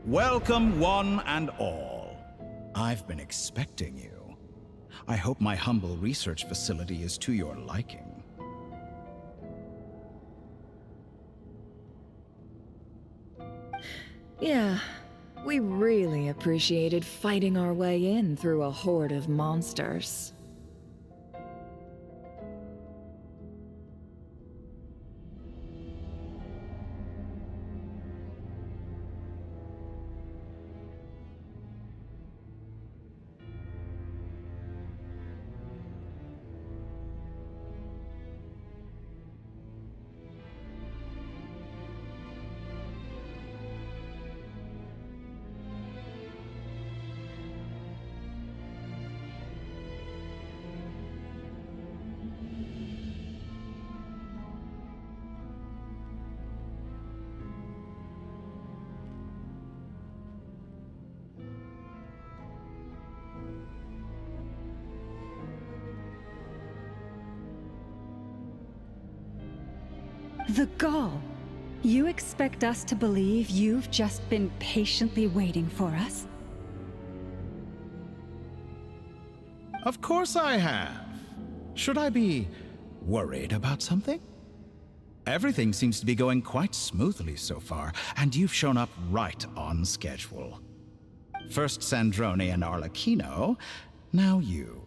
Welcome, one and all. I've been expecting you. I hope my humble research facility is to your liking. Yeah, we really appreciated fighting our way in through a horde of monsters. The gall. You expect us to believe you've just been patiently waiting for us? Of course I have. Should I be worried about something? Everything seems to be going quite smoothly so far, and you've shown up right on schedule. First Sandrone and Arlecchino, now you.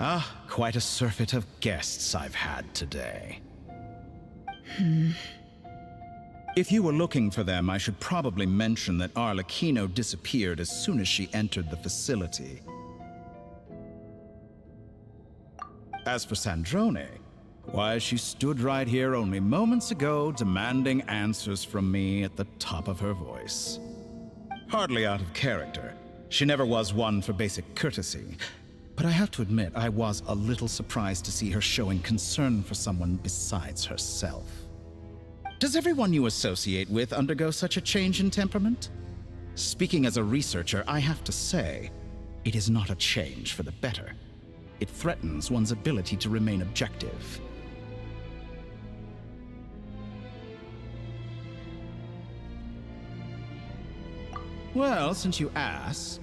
Ah, quite a surfeit of guests I've had today. If you were looking for them, I should probably mention that Arlecchino disappeared as soon as she entered the facility. As for Sandrone, why, she stood right here only moments ago demanding answers from me at the top of her voice. Hardly out of character. She never was one for basic courtesy. But I have to admit, I was a little surprised to see her showing concern for someone besides herself. Does everyone you associate with undergo such a change in temperament? Speaking as a researcher, I have to say, it is not a change for the better. It threatens one's ability to remain objective. Well, since you ask...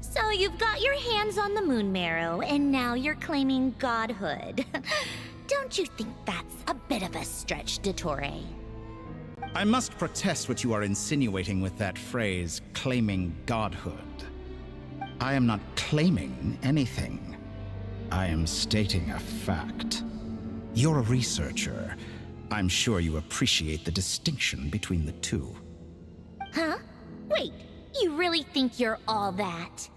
So you've got your hands on the moon marrow, and now you're claiming godhood. Don't you think that's a bit of a stretch, Dottore? I must protest what you are insinuating with that phrase, claiming godhood. I am not claiming anything. I am stating a fact. You're a researcher. I'm sure you appreciate the distinction between the two. Huh? Wait, you really think you're all that?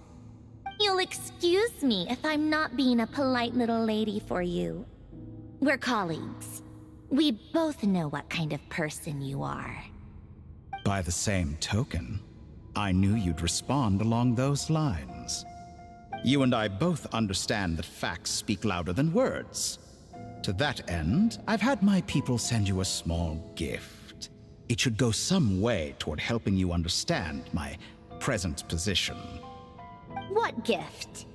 You'll excuse me if I'm not being a polite little lady for you. We're colleagues. We both know what kind of person you are. By the same token, I knew you'd respond along those lines. You and I both understand that facts speak louder than words. To that end, I've had my people send you a small gift. It should go some way toward helping you understand my present position. What gift?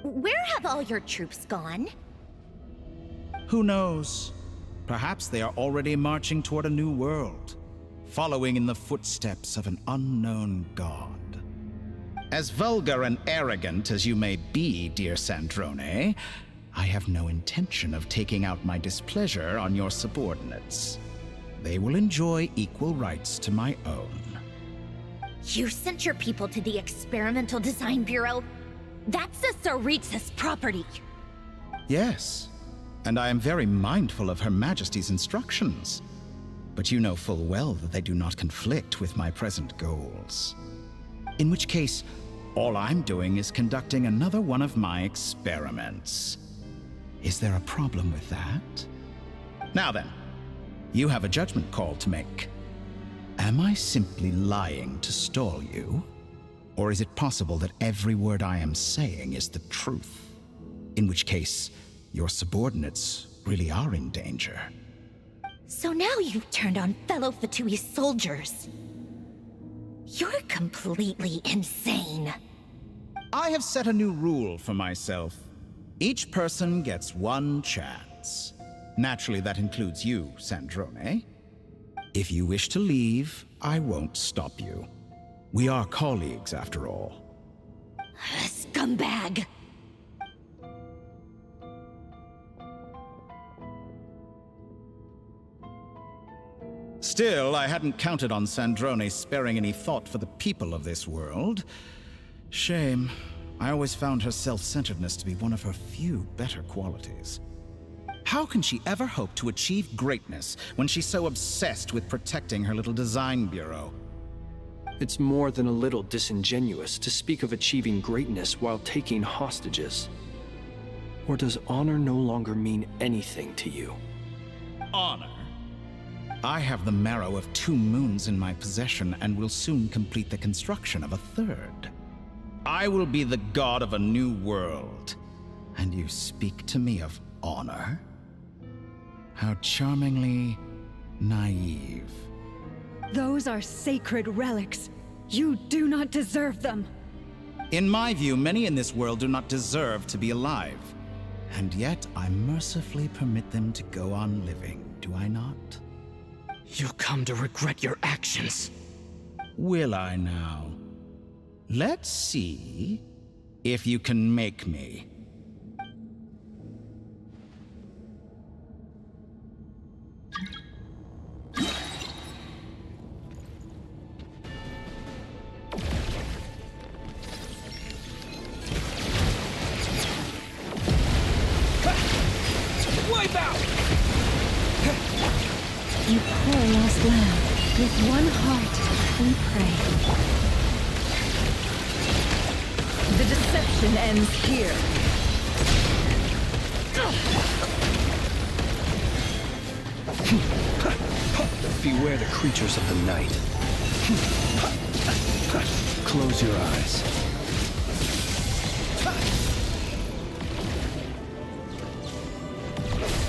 Where have all your troops gone? Who knows? Perhaps they are already marching toward a new world, following in the footsteps of an unknown god. As vulgar and arrogant as you may be, dear Sandrone, I have no intention of taking out my displeasure on your subordinates. They will enjoy equal rights to my own. You sent your people to the Experimental Design Bureau? That's a Tsaritsa's property. Yes, and I am very mindful of Her Majesty's instructions. But you know full well that they do not conflict with my present goals. In which case, all I'm doing is conducting another one of my experiments. Is there a problem with that? Now then, you have a judgment call to make. Am I simply lying to stall you? Or is it possible that every word I am saying is the truth? In which case, your subordinates really are in danger. So now you've turned on fellow Fatui soldiers. You're completely insane. I have set a new rule for myself. Each person gets one chance. Naturally, that includes you, Sandrone. If you wish to leave, I won't stop you. We are colleagues, after all. Scumbag! Still, I hadn't counted on Sandrone sparing any thought for the people of this world. Shame. I always found her self-centeredness to be one of her few better qualities. How can she ever hope to achieve greatness when she's so obsessed with protecting her little design bureau? It's more than a little disingenuous to speak of achieving greatness while taking hostages. Or does honor no longer mean anything to you? Honor? I have the marrow of 2 moons in my possession and will soon complete the construction of a 3rd. I will be the god of a new world. And you speak to me of honor? How charmingly naive. Those are sacred relics. You do not deserve them. In my view, many in this world do not deserve to be alive. And yet, I mercifully permit them to go on living, do I not? You'll come to regret your actions. Will I now? Let's see if you can make me. Wipe out! You poor lost lamb. With one heart, we pray. The deception ends here. Beware the creatures of the night. Close your eyes.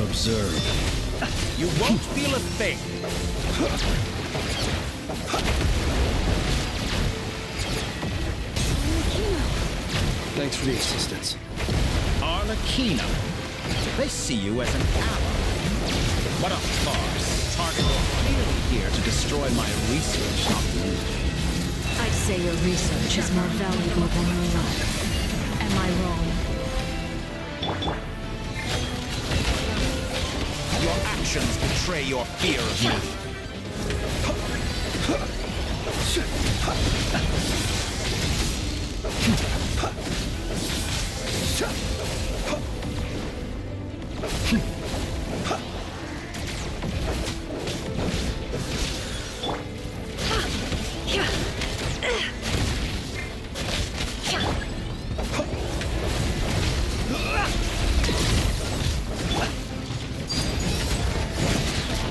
Observe. You won't feel a thing. Thanks for the assistance. Arlecchino. They see you as an ally. What a farce. Target is clearly here to destroy my research, not you. I'd say your research is more valuable than your life. Am I wrong? Your actions betray your fear of me.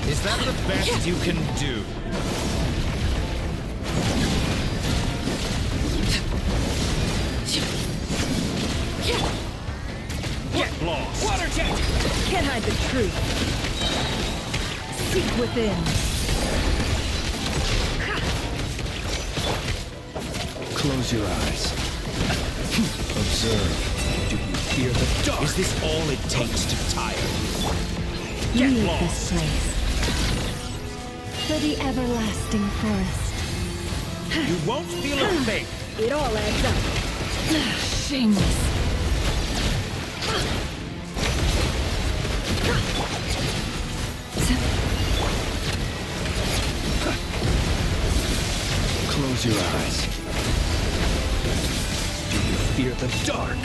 Is that the best you can do? Get lost! Water jet! Can't hide the truth. Seek within. Close your eyes. Observe. Do you fear the dark? Is this all it takes to tire you? Leave Get this lost! place. For the everlasting forest. You won't feel a thing! It all adds up. Shameless. Close your eyes. Do you fear the dark?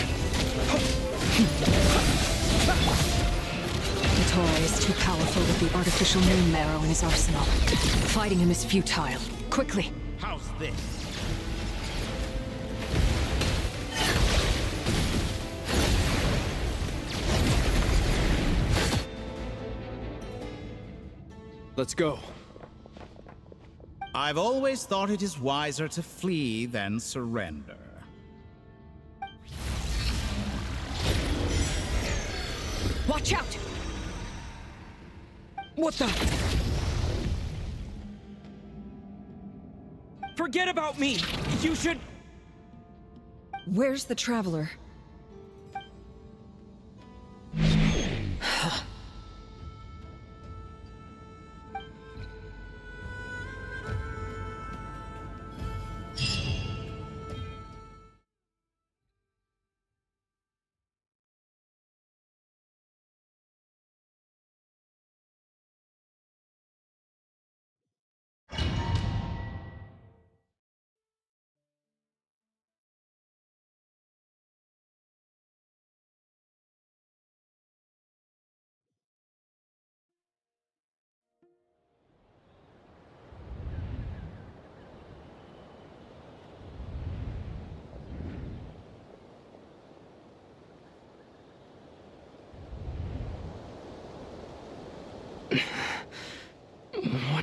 Tora is too powerful with the artificial moon marrow in his arsenal. Fighting him is futile. Quickly! How's this? Let's go. I've always thought it is wiser to flee than surrender. Watch out! What the? Forget about me! You should... Where's the Traveler?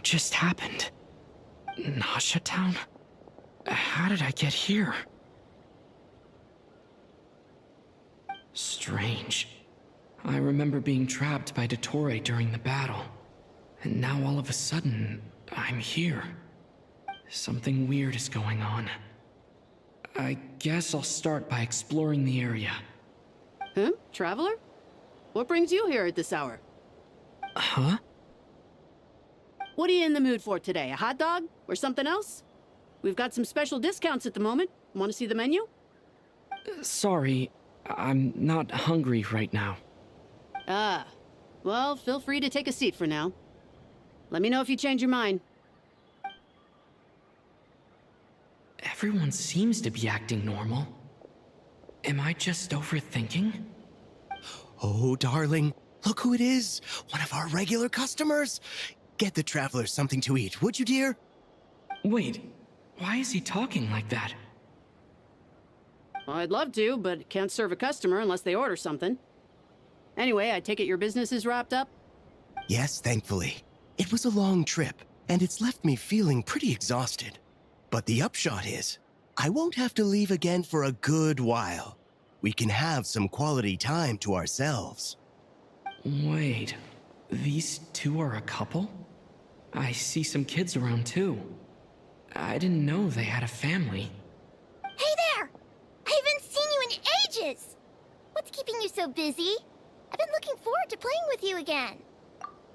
just happened? Nasha Town? How did I get here? Strange. I remember being trapped by Dottore during the battle. And now all of a sudden, I'm here. Something weird is going on. I guess I'll start by exploring the area. Huh? Traveler? What brings you here at this hour? Huh? What are you in the mood for today? A hot dog? Or something else? We've got some special discounts at the moment. Want to see the menu? Sorry, I'm not hungry right now. Ah. Well, feel free to take a seat for now. Let me know if you change your mind. Everyone seems to be acting normal. Am I just overthinking? Oh, darling, look who it is. One of our regular customers. Get the traveler something to eat, would you, dear? Wait, why is he talking like that? Well, I'd love to, but can't serve a customer unless they order something. Anyway, I take it your business is wrapped up? Yes, thankfully. It was a long trip, and it's left me feeling pretty exhausted. But the upshot is, I won't have to leave again for a good while. We can have some quality time to ourselves. Wait, these two are a couple? I see some kids around too. I didn't know they had a family. Hey there! I haven't seen you in ages! What's keeping you so busy? I've been looking forward to playing with you again.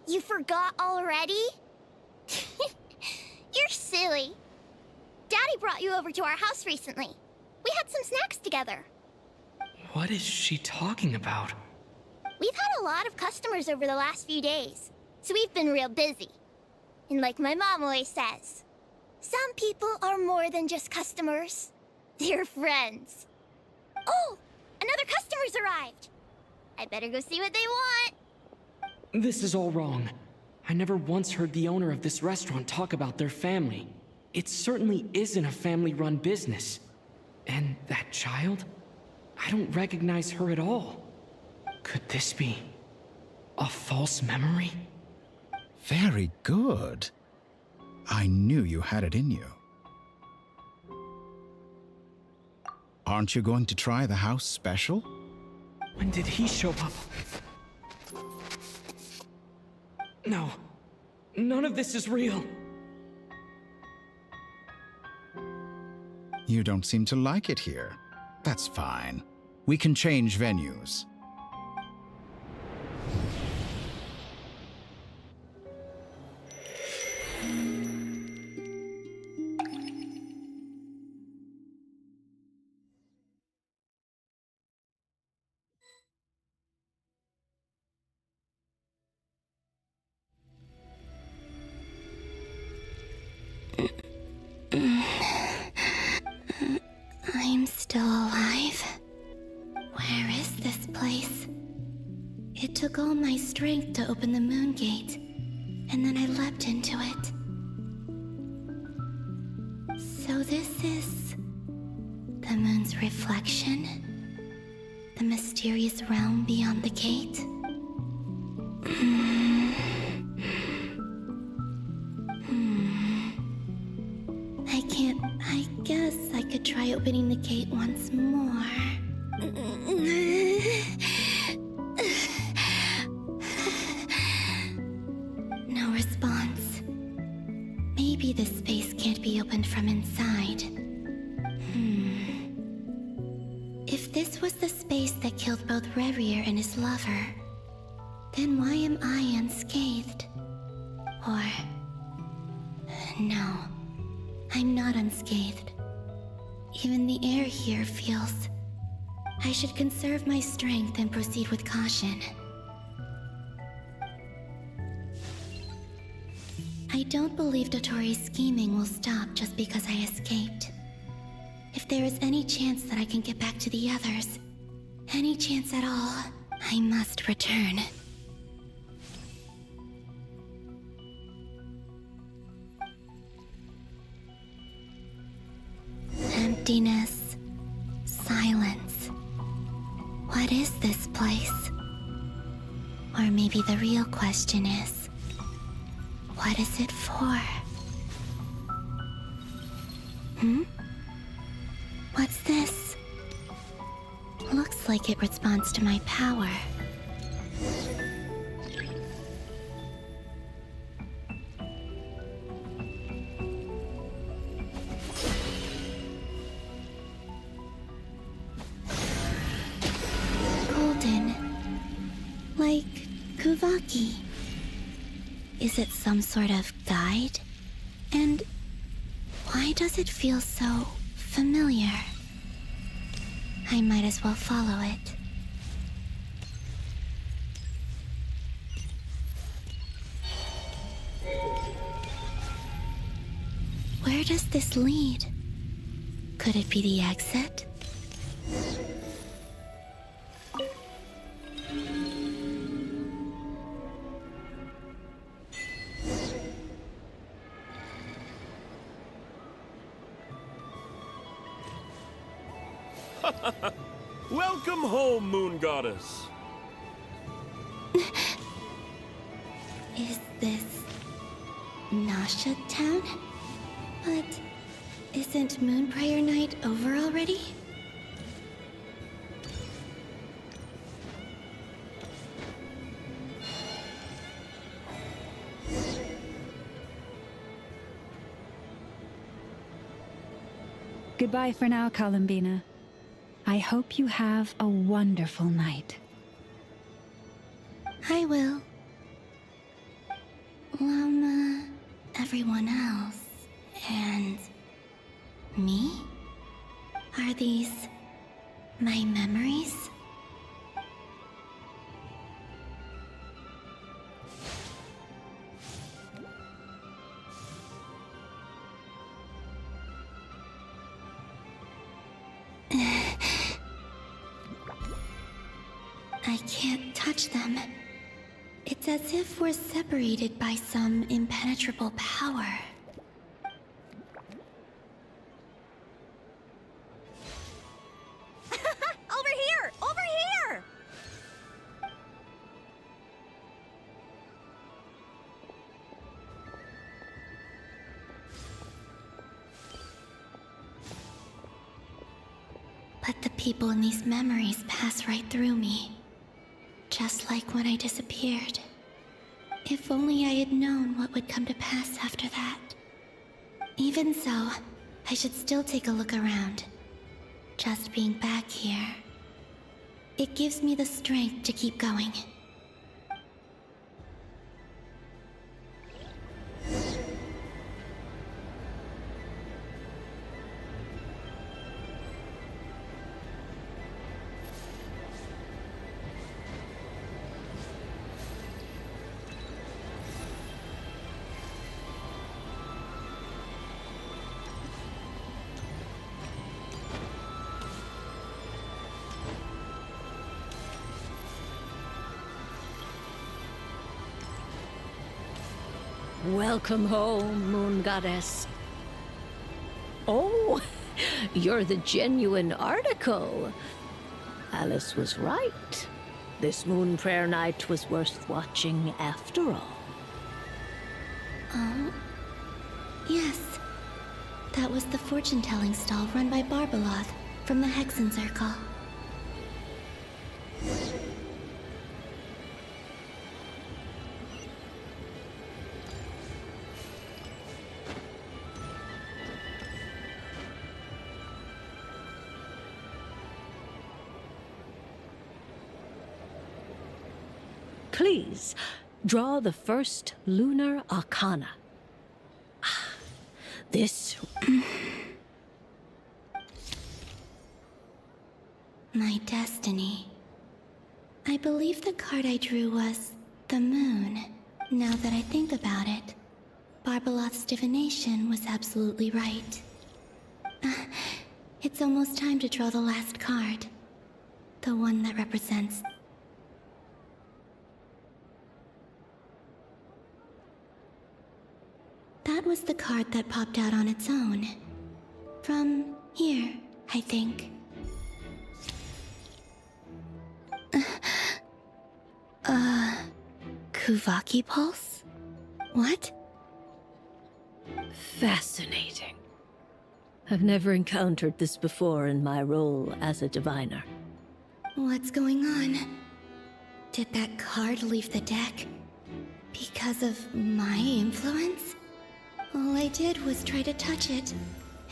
You forgot already? You're silly. Daddy brought you over to our house recently. We had some snacks together. What is she talking about? We've had a lot of customers over the last few days, so we've been real busy. And like my mom always says, some people are more than just customers. They're friends. Oh, another customer's arrived. I better go see what they want. This is all wrong. I never once heard the owner of this restaurant talk about their family. It certainly isn't a family-run business. And that child? I don't recognize her at all. Could this be a false memory? Very good. I knew you had it in you. Aren't you going to try the house special? When did he show up? No. None of this is real. You don't seem to like it here. That's fine. We can change venues. I'm still alive. Where is this place? It took all my strength to open the moon gate, and then I leapt into it. So this is the moon's reflection? The mysterious realm beyond the gate? I guess I could try opening the gate once more. No response. Maybe this space can't be opened from inside. If this was the space that killed both Revier and his lover, then why am I unscathed? Or... no. I'm not unscathed. Even the air here feels... I should conserve my strength and proceed with caution. I don't believe Dottori's scheming will stop just because I escaped. If there is any chance that I can get back to the others, any chance at all, I must return. Emptiness. Silence. What is this place? Or maybe the real question is, What is it for? Hmm? What's this? Looks like it responds to my power. Golden. Like Kuvaki. Is it some sort of guide? And why does it feel so familiar? I might as well follow it. Where does this lead? Could it be the exit? Welcome home, Moon Goddess. Is this Nasha Town? But isn't Moon Prayer Night over already? Goodbye for now, Columbina. I hope you have a wonderful night. I will. Everyone else. And me? Are these my memories? I can't touch them. It's as if we're separated by some impenetrable power. Over here! Over here! But the people in these memories pass right through me. Just like when I disappeared. If only I had known what would come to pass after that. Even so, I should still take a look around. Just being back here, it gives me the strength to keep going. Welcome home, Moon Goddess. Oh, you're the genuine article. Alice was right. This Moon Prayer Night was worth watching after all. Oh, yes. That was the fortune-telling stall run by Barbeloth from the Hexen Circle. Please, draw the first lunar arcana. This... My destiny. I believe the card I drew was the moon. Now that I think about it, Barbeloth's divination was absolutely right. It's almost time to draw the last card. The one that represents... That was the card that popped out on its own. From here, I think. Kuvaki Pulse? What? Fascinating. I've never encountered this before in my role as a diviner. What's going on? Did that card leave the deck? Because of my influence? All I did was try to touch it,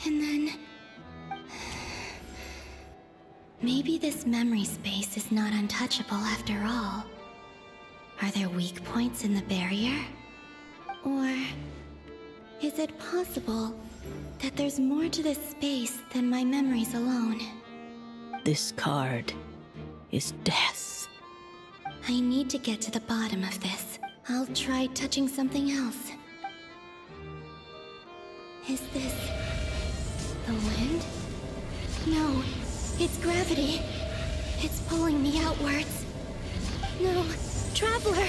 and then... Maybe this memory space is not untouchable after all. Are there weak points in the barrier? Or... is it possible that there's more to this space than my memories alone? This card is death. I need to get to the bottom of this. I'll try touching something else. Is this... the wind? No, it's gravity. It's pulling me outwards. No, Traveler!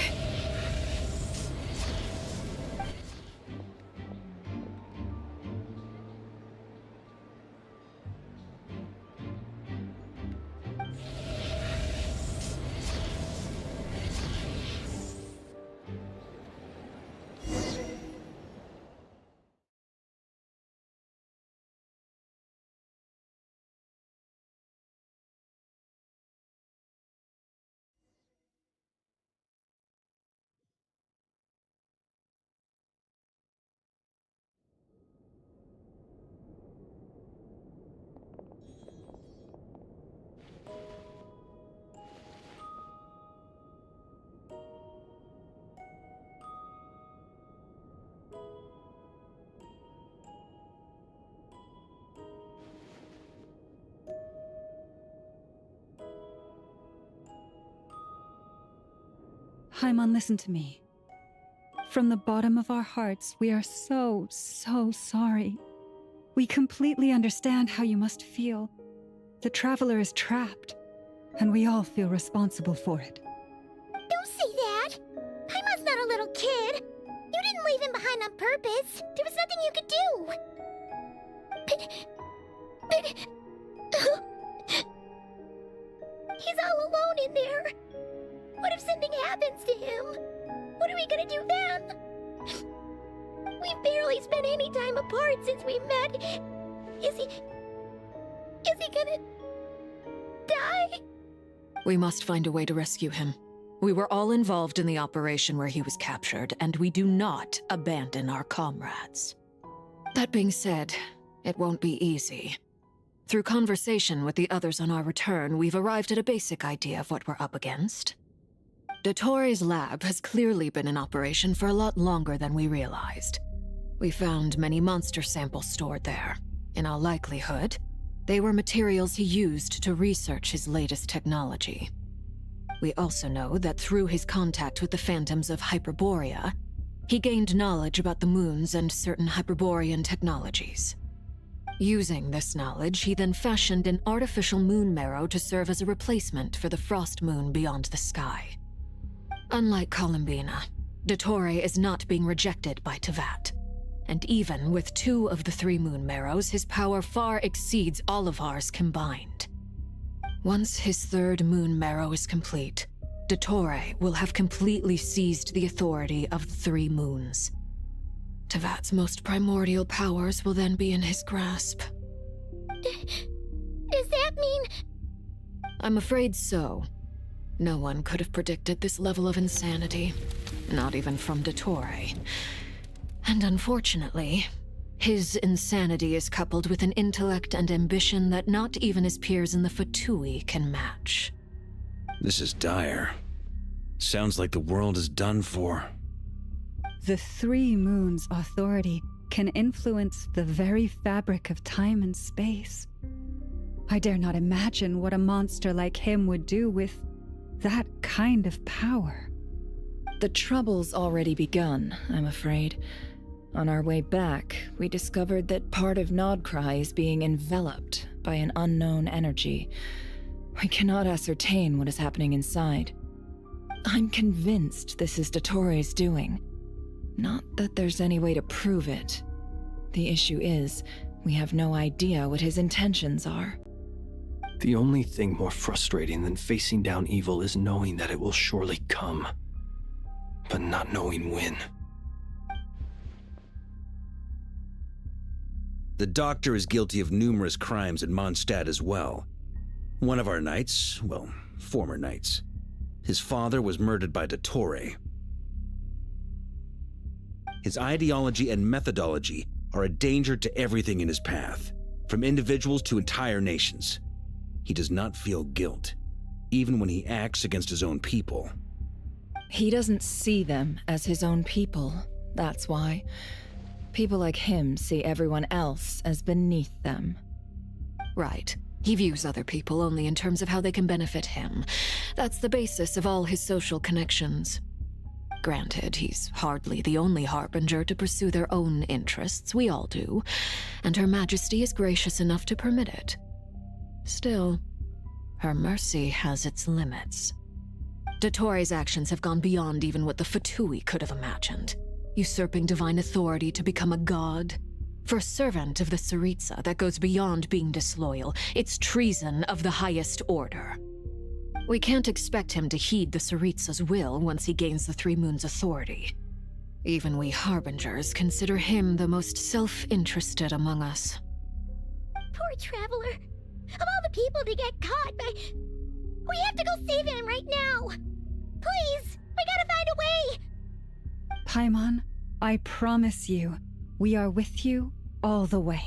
Paimon, listen to me. From the bottom of our hearts, we are so sorry. We completely understand how you must feel. The Traveler is trapped, and we all feel responsible for it. Don't say that! Paimon's not a little kid! You didn't leave him behind on purpose! There was nothing you could do! He's all alone in there! What if something happens to him? What are we gonna do then? We've barely spent any time apart since we met. Is he gonna... die? We must find a way to rescue him. We were all involved in the operation where he was captured, and we do not abandon our comrades. That being said, it won't be easy. Through conversation with the others on our return, we've arrived at a basic idea of what we're up against. Dottore's lab has clearly been in operation for a lot longer than we realized. We found many monster samples stored there. In all likelihood, they were materials he used to research his latest technology. We also know that through his contact with the phantoms of Hyperborea, he gained knowledge about the moons and certain Hyperborean technologies. Using this knowledge, he then fashioned an artificial moon marrow to serve as a replacement for the frost moon beyond the sky. Unlike Columbina, Dottore is not being rejected by Teyvat. And even with 2 of the 3 moon marrows, his power far exceeds all of ours combined. Once his 3rd moon marrow is complete, Dottore will have completely seized the authority of the 3 moons. Teyvat's most primordial powers will then be in his grasp. Does that mean... I'm afraid so. No one could have predicted this level of insanity, not even from Dottore. And unfortunately, his insanity is coupled with an intellect and ambition that not even his peers in the Fatui can match. This is dire. Sounds like the world is done for. The 3 moons' authority can influence the very fabric of time and space. I dare not imagine what a monster like him would do with that kind of power. The trouble's already begun, I'm afraid. On our way back, we discovered that part of Nodcry is being enveloped by an unknown energy. We cannot ascertain what is happening inside. I'm convinced this is Dottore's doing. Not that there's any way to prove it. The issue is, we have no idea what his intentions are. The only thing more frustrating than facing down evil is knowing that it will surely come, but not knowing when. The doctor is guilty of numerous crimes in Mondstadt as well. One of our knights, well, former knights, his father was murdered by Dottore. His ideology and methodology are a danger to everything in his path, from individuals to entire nations. He does not feel guilt, even when he acts against his own people. He doesn't see them as his own people, that's why. People like him see everyone else as beneath them. Right. He views other people only in terms of how they can benefit him. That's the basis of all his social connections. Granted, he's hardly the only harbinger to pursue their own interests. We all do. And Her Majesty is gracious enough to permit it. Still, her mercy has its limits. Dottore's actions have gone beyond even what the Fatui could have imagined. Usurping divine authority to become a god. For a servant of the Tsaritsa, that goes beyond being disloyal. It's treason of the highest order. We can't expect him to heed the Tsaritsa's will once he gains the Three Moons' authority. Even we Harbingers consider him the most self-interested among us. Poor Traveler. Of all the people to get caught by... We have to go save him right now! Please! We gotta find a way! Paimon, I promise you, we are with you all the way.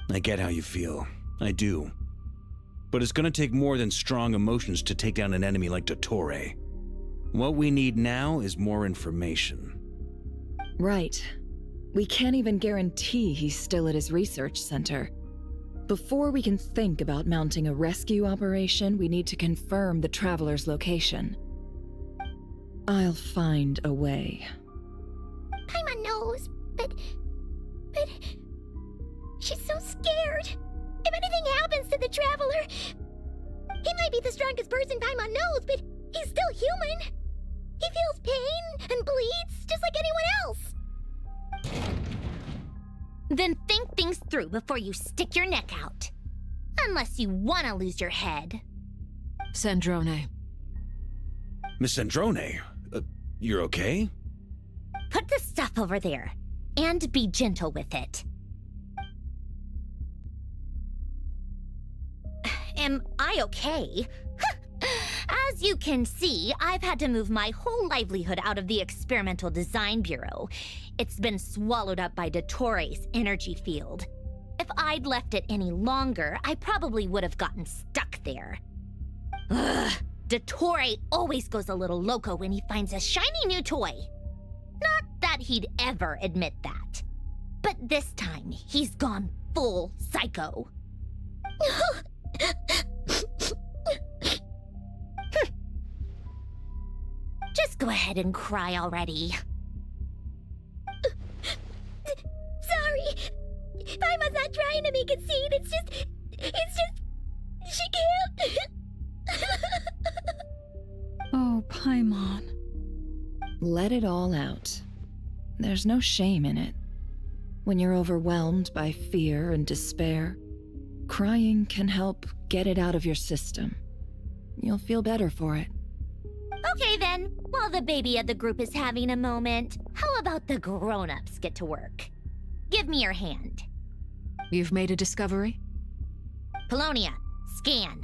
I get how you feel. I do. But it's gonna take more than strong emotions to take down an enemy like Dottore. What we need now is more information. Right. We can't even guarantee he's still at his research center. Before we can think about mounting a rescue operation, we need to confirm the Traveler's location. I'll find a way. Paimon knows, but... She's so scared. If anything happens to the Traveler... He might be the strongest person Paimon knows, but he's still human. He feels pain and bleeds just like anyone else. Then think things through before you stick your neck out. Unless you want to lose your head. Sandrone. Miss Sandrone, you're okay? Put the stuff over there, and be gentle with it. Am I okay? As you can see, I've had to move my whole livelihood out of the Experimental Design Bureau. It's been swallowed up by Dottore's energy field. If I'd left it any longer, I probably would have gotten stuck there. Ugh, Dottore always goes a little loco when he finds a shiny new toy. Not that he'd ever admit that. But this time, he's gone full psycho. Just go ahead and cry already. Sorry. Paimon's not trying to make it seem. It's just... She can't. Oh, Paimon. Let it all out. There's no shame in it. When you're overwhelmed by fear and despair, crying can help get it out of your system. You'll feel better for it. Okay then, while the baby of the group is having a moment, how about the grown-ups get to work? Give me your hand. You've made a discovery? Polonia, scan.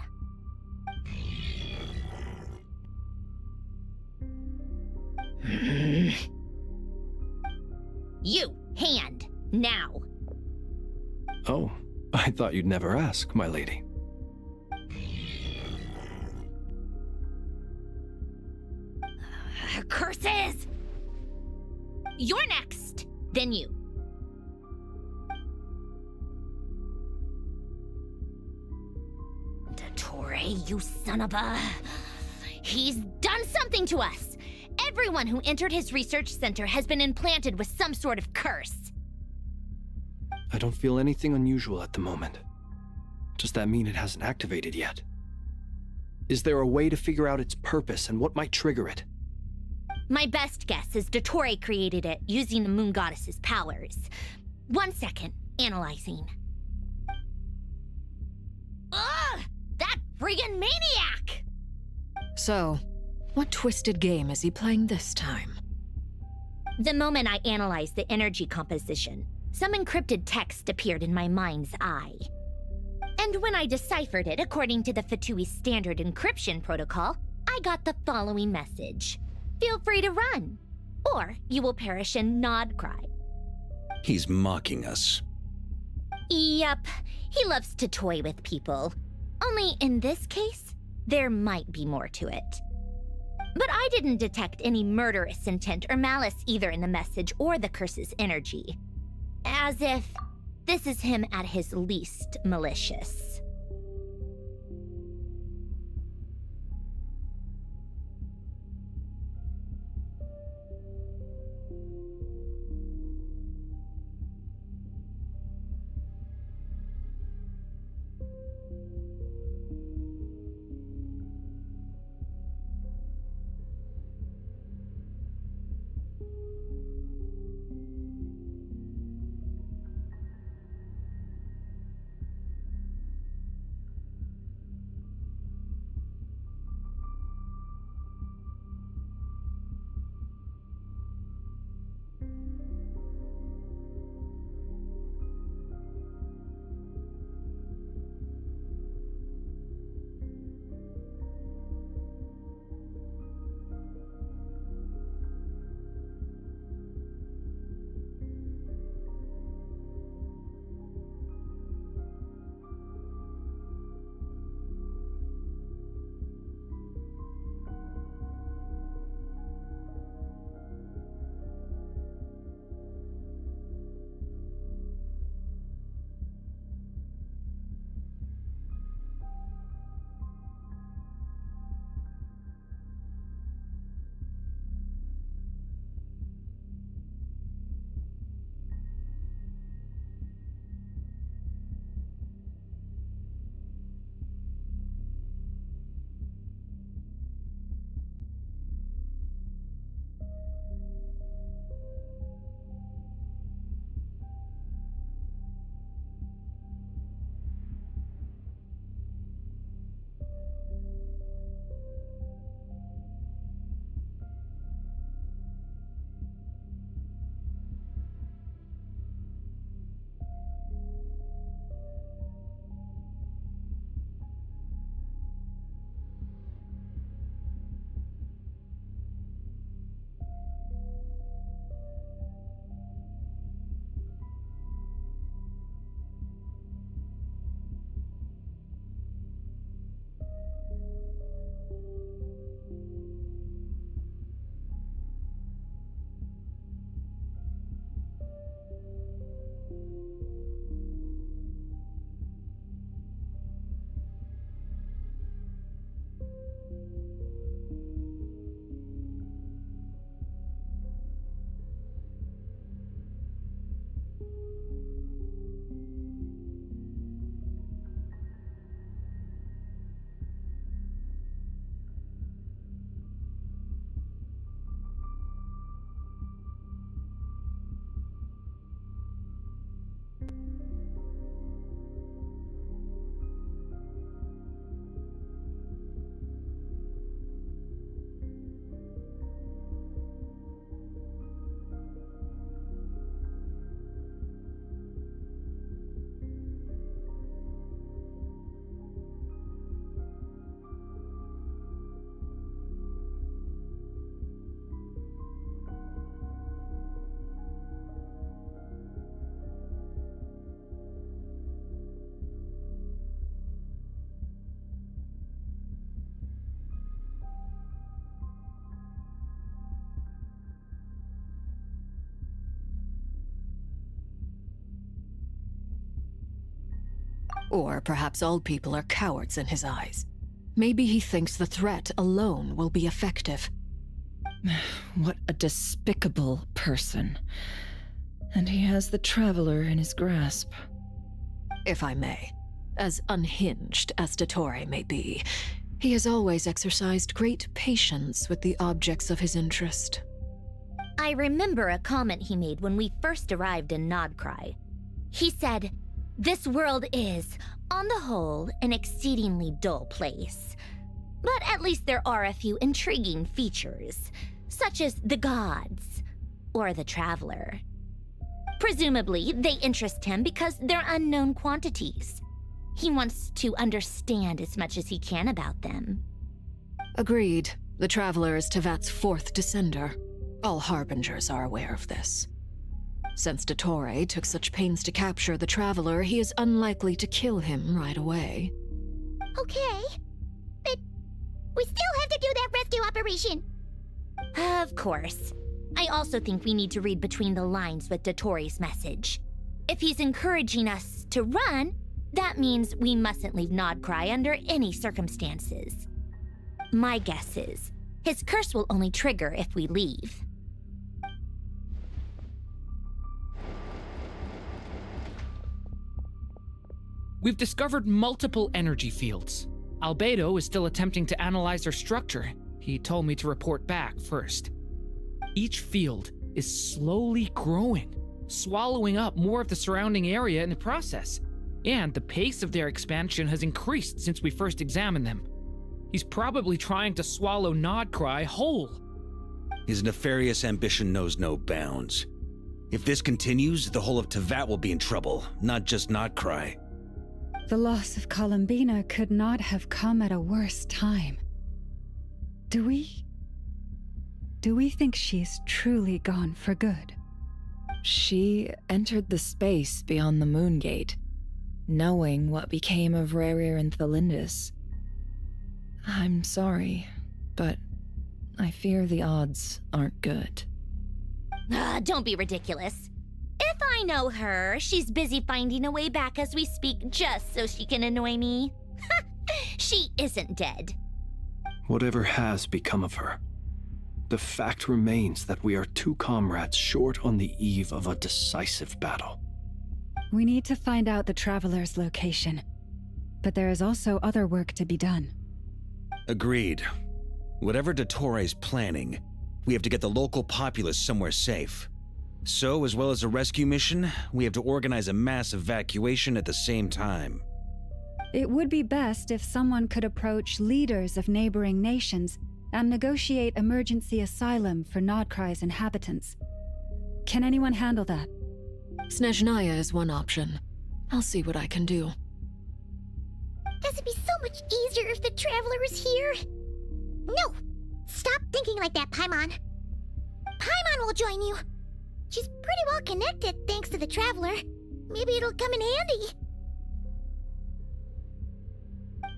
You, hand, now. Oh, I thought you'd never ask, my lady. Curses! You're next, then you. Dottore, you son of a... He's done something to us! Everyone who entered his research center has been implanted with some sort of curse. I don't feel anything unusual at the moment. Does that mean it hasn't activated yet? Is there a way to figure out its purpose and what might trigger it? My best guess is Dottore created it using the Moon Goddess's powers. 1 second, analyzing. Ugh! That friggin' maniac! So, what twisted game is he playing this time? The moment I analyzed the energy composition, some encrypted text appeared in my mind's eye. And when I deciphered it according to the Fatui standard encryption protocol, I got the following message. Feel free to run, or you will perish in Nodcry. He's mocking us. Yup, he loves to toy with people. Only in this case, there might be more to it. But I didn't detect any murderous intent or malice either in the message or the curse's energy. As if this is him at his least malicious. Or perhaps all people are cowards in his eyes. Maybe he thinks the threat alone will be effective. What a despicable person. And he has the Traveler in his grasp. If I may, as unhinged as Dottore may be, he has always exercised great patience with the objects of his interest. I remember a comment he made when we first arrived in Nodcry. He said, "This world is, on the whole, an exceedingly dull place. But at least there are a few intriguing features, such as the gods, or the Traveler." Presumably, they interest him because they're unknown quantities. He wants to understand as much as he can about them. Agreed. The Traveler is Tevat's fourth descender. All Harbingers are aware of this. Since Dottore took such pains to capture the Traveler, he is unlikely to kill him right away. Okay, but we still have to do that rescue operation. Of course. I also think we need to read between the lines with Dottore's message. If he's encouraging us to run, that means we mustn't leave Nodcry under any circumstances. My guess is, his curse will only trigger if we leave. We've discovered multiple energy fields. Albedo is still attempting to analyze their structure. He told me to report back first. Each field is slowly growing, swallowing up more of the surrounding area in the process. And the pace of their expansion has increased since we first examined them. He's probably trying to swallow Nodcry whole. His nefarious ambition knows no bounds. If this continues, the whole of Tevat will be in trouble, not just Nodcry. The loss of Columbina could not have come at a worse time. Do we think she's truly gone for good? She entered the space beyond the Moon Gate, knowing what became of Rerir and Thalindus. I'm sorry, but I fear the odds aren't good. Don't be ridiculous. If I know her, she's busy finding a way back as we speak just so she can annoy me. She isn't dead. Whatever has become of her, the fact remains that we are two comrades short on the eve of a decisive battle. We need to find out the Traveler's location, but there is also other work to be done. Agreed. Whatever Dottore's planning, we have to get the local populace somewhere safe. So, as well as a rescue mission, we have to organize a mass evacuation at the same time. It would be best if someone could approach leaders of neighboring nations and negotiate emergency asylum for Nodcry's inhabitants. Can anyone handle that? Snezhnaya is one option. I'll see what I can do. This would be so much easier if the Traveler was here. No! Stop thinking like that, Paimon. Paimon will join you. She's pretty well connected thanks to the Traveler. Maybe it'll come in handy.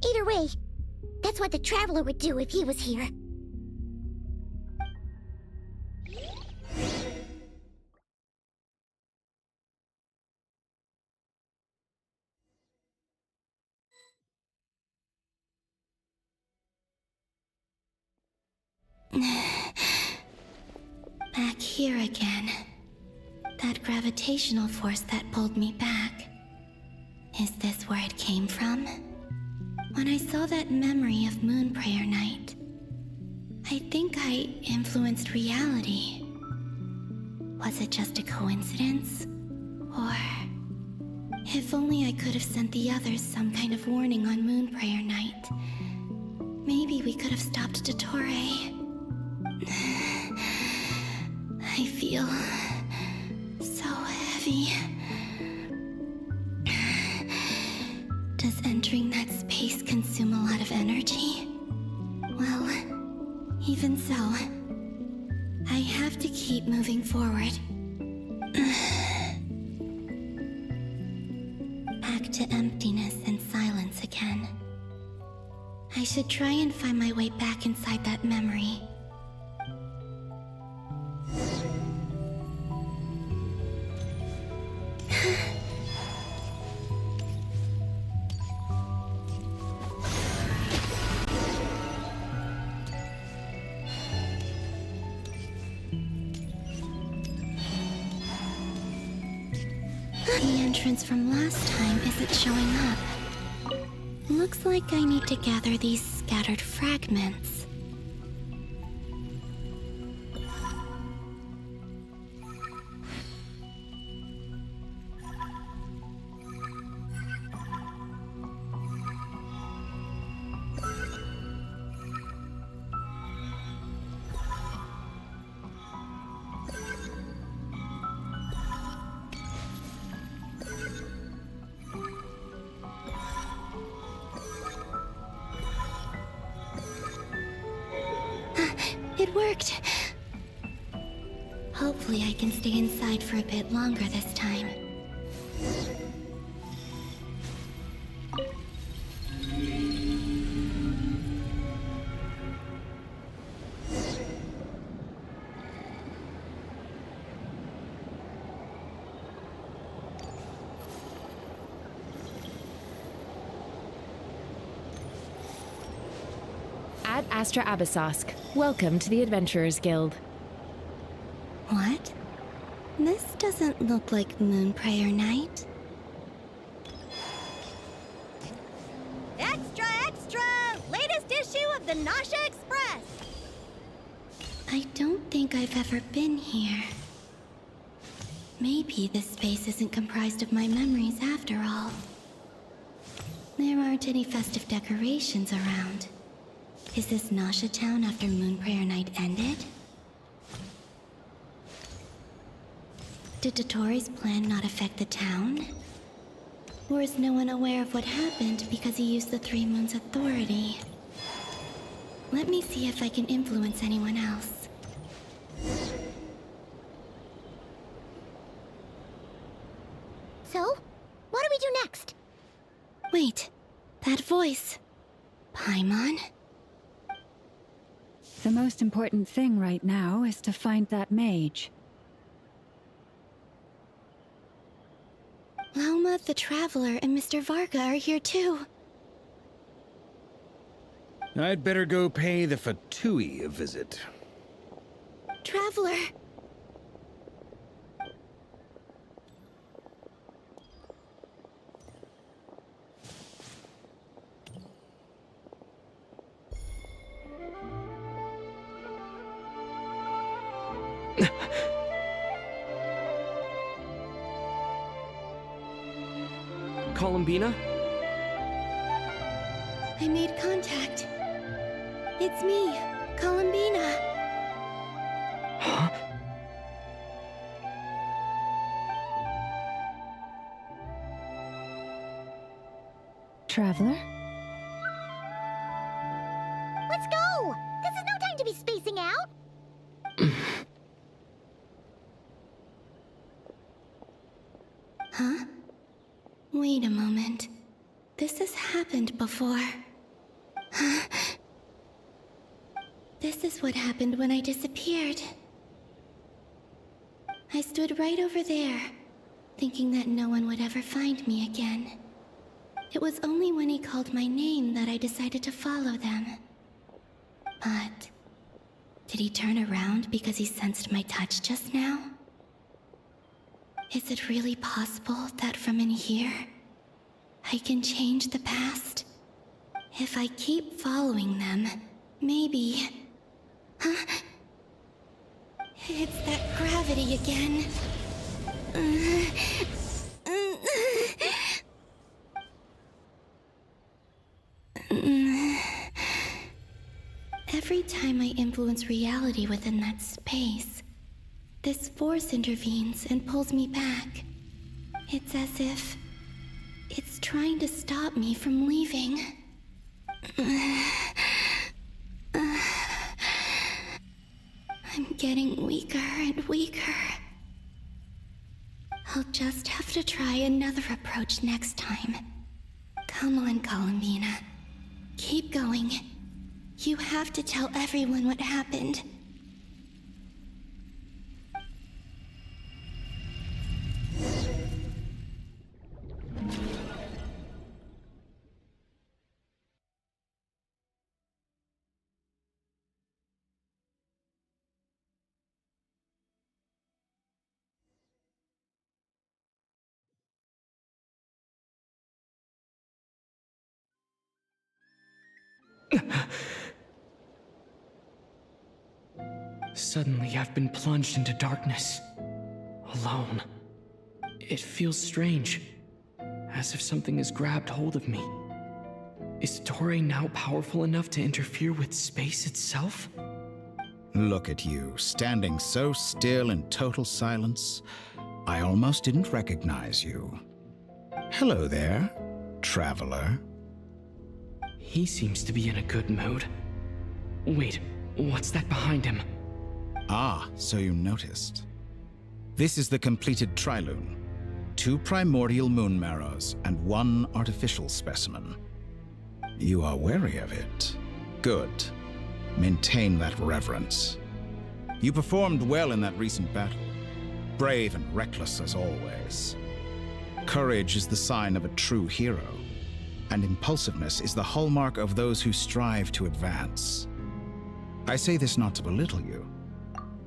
Either way, that's what the Traveler would do if he was here. Back here again. That gravitational force that pulled me back. Is this where it came from? When I saw that memory of Moon Prayer Night, I think I influenced reality. Was it just a coincidence? Or... if only I could have sent the others some kind of warning on Moon Prayer Night. Maybe we could have stopped Dottore. I feel so heavy. Does entering that space consume a lot of energy? Well, even so, I have to keep moving forward. Back to emptiness and silence again. I should try and find my way back inside that memory. The entrance from last time isn't showing up. Looks like I need to gather these scattered fragments. It worked. Hopefully I can stay inside for a bit longer this time. Ad Astra Abyssosk. Welcome to the Adventurers Guild. What? This doesn't look like Moonprayer Night. Extra, extra! Latest issue of the Nasha Express! I don't think I've ever been here. Maybe this space isn't comprised of my memories after all. There aren't any festive decorations around. Is this Nasha Town after Moonprayer Night ended? Did Dotori's plan not affect the town? Or is no one aware of what happened because he used the Three Moons' authority? Let me see if I can influence anyone else. So, what do we do next? Wait, that voice. Paimon? The most important thing right now is to find that mage. Lauma the Traveler and Mr. Varga are here too. I'd better go pay the Fatui a visit. Traveler! Columbina? I made contact. It's me, Columbina. Huh? Traveler? Let's go! This is no time to be spacing out! Huh? Wait a moment. This has happened before. This is what happened when I disappeared. I stood right over there, thinking that no one would ever find me again. It was only when he called my name that I decided to follow them. But did he turn around because he sensed my touch just now? Is it really possible that from in here, I can change the past? If I keep following them, maybe... Huh? It's that gravity again. Every time I influence reality within that space, this force intervenes and pulls me back. It's as if it's trying to stop me from leaving. I'm getting weaker and weaker. I'll just have to try another approach next time. Come on, Columbina. Keep going. You have to tell everyone what happened. Suddenly, I've been plunged into darkness. Alone. It feels strange. As if something has grabbed hold of me. Is Toray now powerful enough to interfere with space itself? Look at you, standing so still in total silence. I almost didn't recognize you. Hello there, traveler. He seems to be in a good mood. Wait, What's that behind him? Ah, so you noticed. This is the completed trilune. 2 primordial moon marrows and 1 artificial specimen. You are wary of it. Good. Maintain that reverence. You performed well in that recent battle. Brave and reckless as always. Courage is the sign of a true hero, and impulsiveness is the hallmark of those who strive to advance. I say this not to belittle you.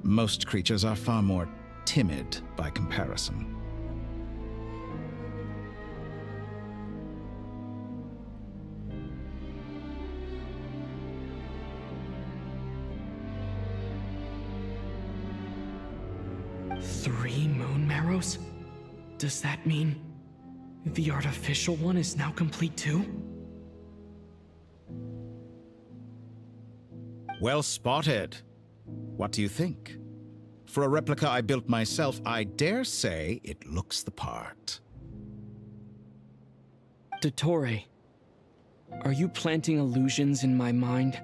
Most creatures are far more timid by comparison. Three moon marrows? Does that mean the artificial one is now complete too? Well spotted. What do you think? For a replica I built myself, I dare say it looks the part. Dottore, are you planting illusions in my mind?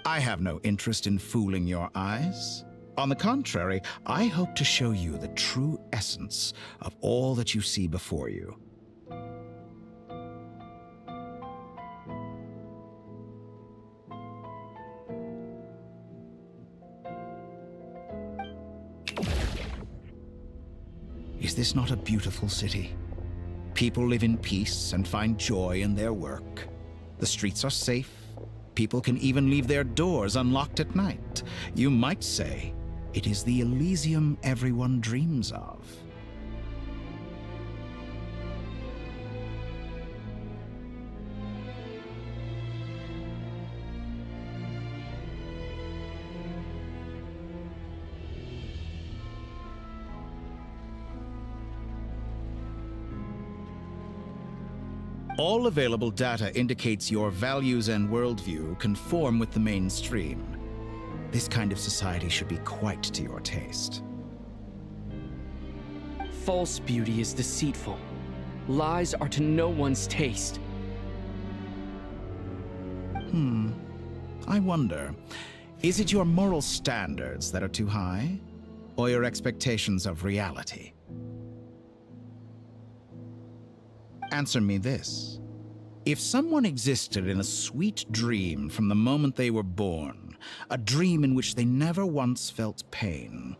I have no interest in fooling your eyes. On the contrary, I hope to show you the true essence of all that you see before you. Is this not a beautiful city? People live in peace and find joy in their work. The streets are safe. People can even leave their doors unlocked at night. You might say it is the Elysium everyone dreams of. All available data indicates your values and worldview conform with the mainstream. This kind of society should be quite to your taste. False beauty is deceitful. Lies are to no one's taste. I wonder, is it your moral standards that are too high, or your expectations of reality? Answer me this. If someone existed in a sweet dream from the moment they were born, a dream in which they never once felt pain,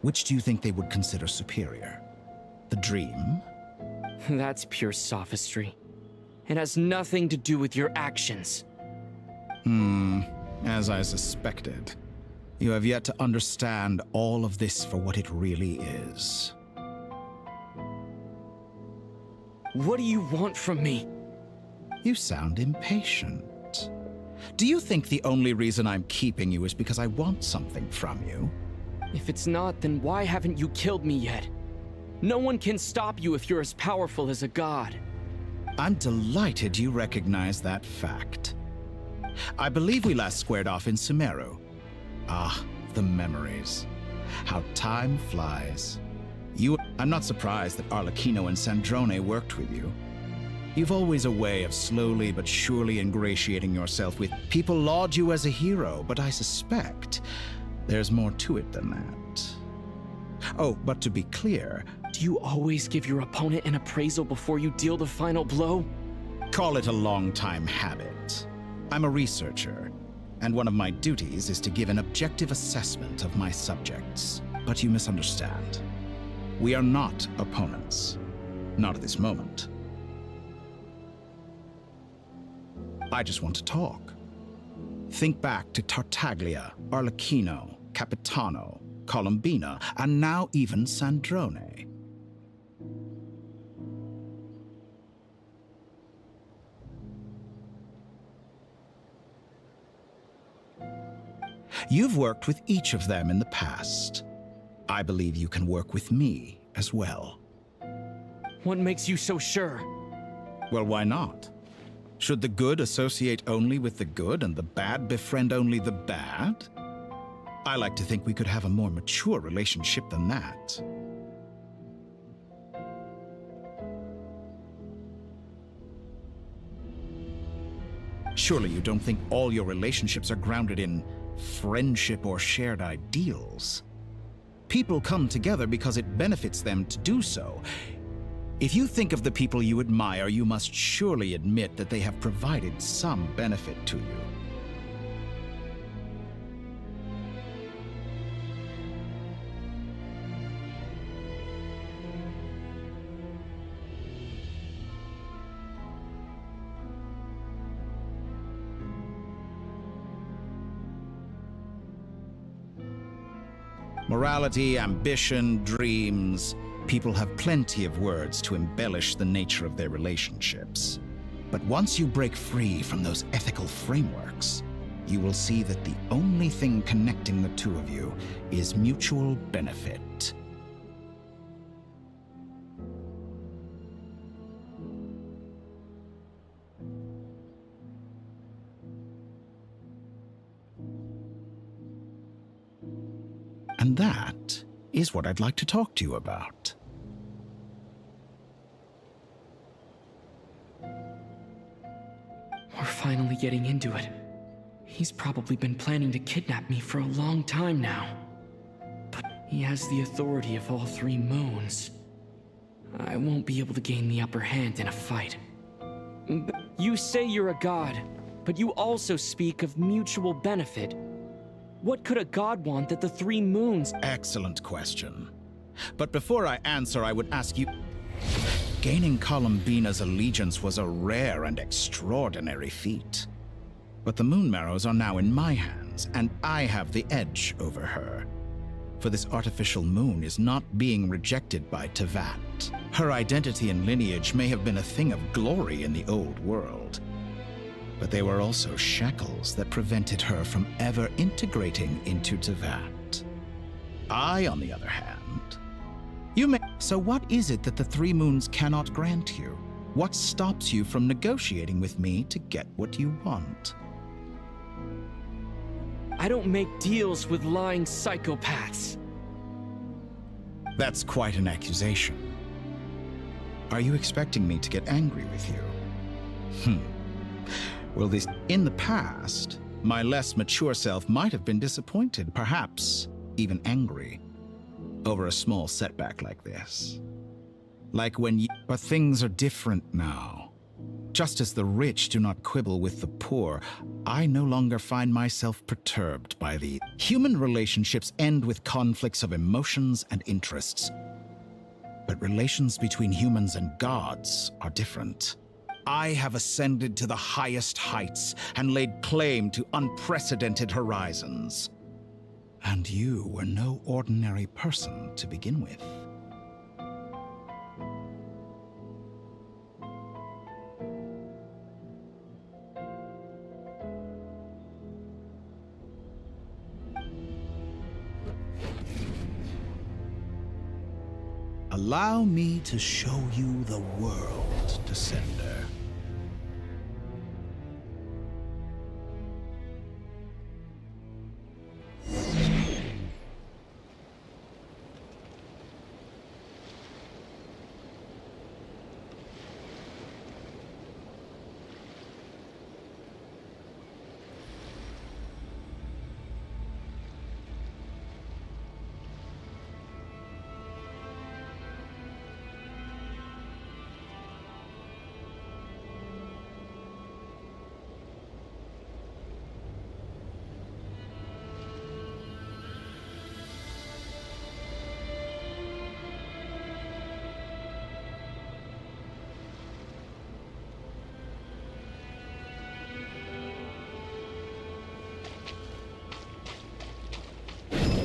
which do you think they would consider superior? The dream? That's pure sophistry. It has nothing to do with your actions. As I suspected. You have yet to understand all of this for what it really is. What do you want from me? You sound impatient. Do you think the only reason I'm keeping you is because I want something from you? If it's not, then why haven't you killed me yet? No one can stop you if you're as powerful as a god. I'm delighted you recognize that fact. I believe we last squared off in Sumeru. Ah, the memories. How time flies. I'm not surprised that Arlecchino and Sandrone worked with you. You've always a way of slowly but surely ingratiating yourself with people. Laud you as a hero, but I suspect there's more to it than that. Oh, but to be clear, do you always give your opponent an appraisal before you deal the final blow? Call it a long-time habit. I'm a researcher, and one of my duties is to give an objective assessment of my subjects. But you misunderstand. We are not opponents. Not at this moment. I just want to talk. Think back to Tartaglia, Arlecchino, Capitano, Columbina, and now even Sandrone. You've worked with each of them in the past. I believe you can work with me as well. What makes you so sure? Well, why not? Should the good associate only with the good and the bad befriend only the bad? I like to think we could have a more mature relationship than that. Surely you don't think all your relationships are grounded in friendship or shared ideals. People come together because it benefits them to do so. If you think of the people you admire, you must surely admit that they have provided some benefit to you. Morality, ambition, dreams. People have plenty of words to embellish the nature of their relationships. But once you break free from those ethical frameworks, you will see that the only thing connecting the two of you is mutual benefit. And that is what I'd like to talk to you about. We're finally getting into it. He's probably been planning to kidnap me for a long time now. But he has the authority of all three moons. I won't be able to gain the upper hand in a fight. You say you're a god, but you also speak of mutual benefit. What could a god want that the three moons— Excellent question. But before I answer, I would ask you... Gaining Columbina's allegiance was a rare and extraordinary feat. But the Moon Marrows are now in my hands, and I have the edge over her. For this artificial moon is not being rejected by Tevat. Her identity and lineage may have been a thing of glory in the old world, but they were also shackles that prevented her from ever integrating into Tevat. I, on the other hand, you may... So what is it that the three moons cannot grant you? What stops you from negotiating with me to get what you want? I don't make deals with lying psychopaths. That's quite an accusation. Are you expecting me to get angry with you? Well, in the past, my less mature self might have been disappointed, perhaps even angry, over a small setback like this. Like when but things are different now. Just as the rich do not quibble with the poor, I no longer find myself perturbed by the human relationships end with conflicts of emotions and interests. But relations between humans and gods are different. I have ascended to the highest heights and laid claim to unprecedented horizons. And you were no ordinary person to begin with. Allow me to show you the world, Descender.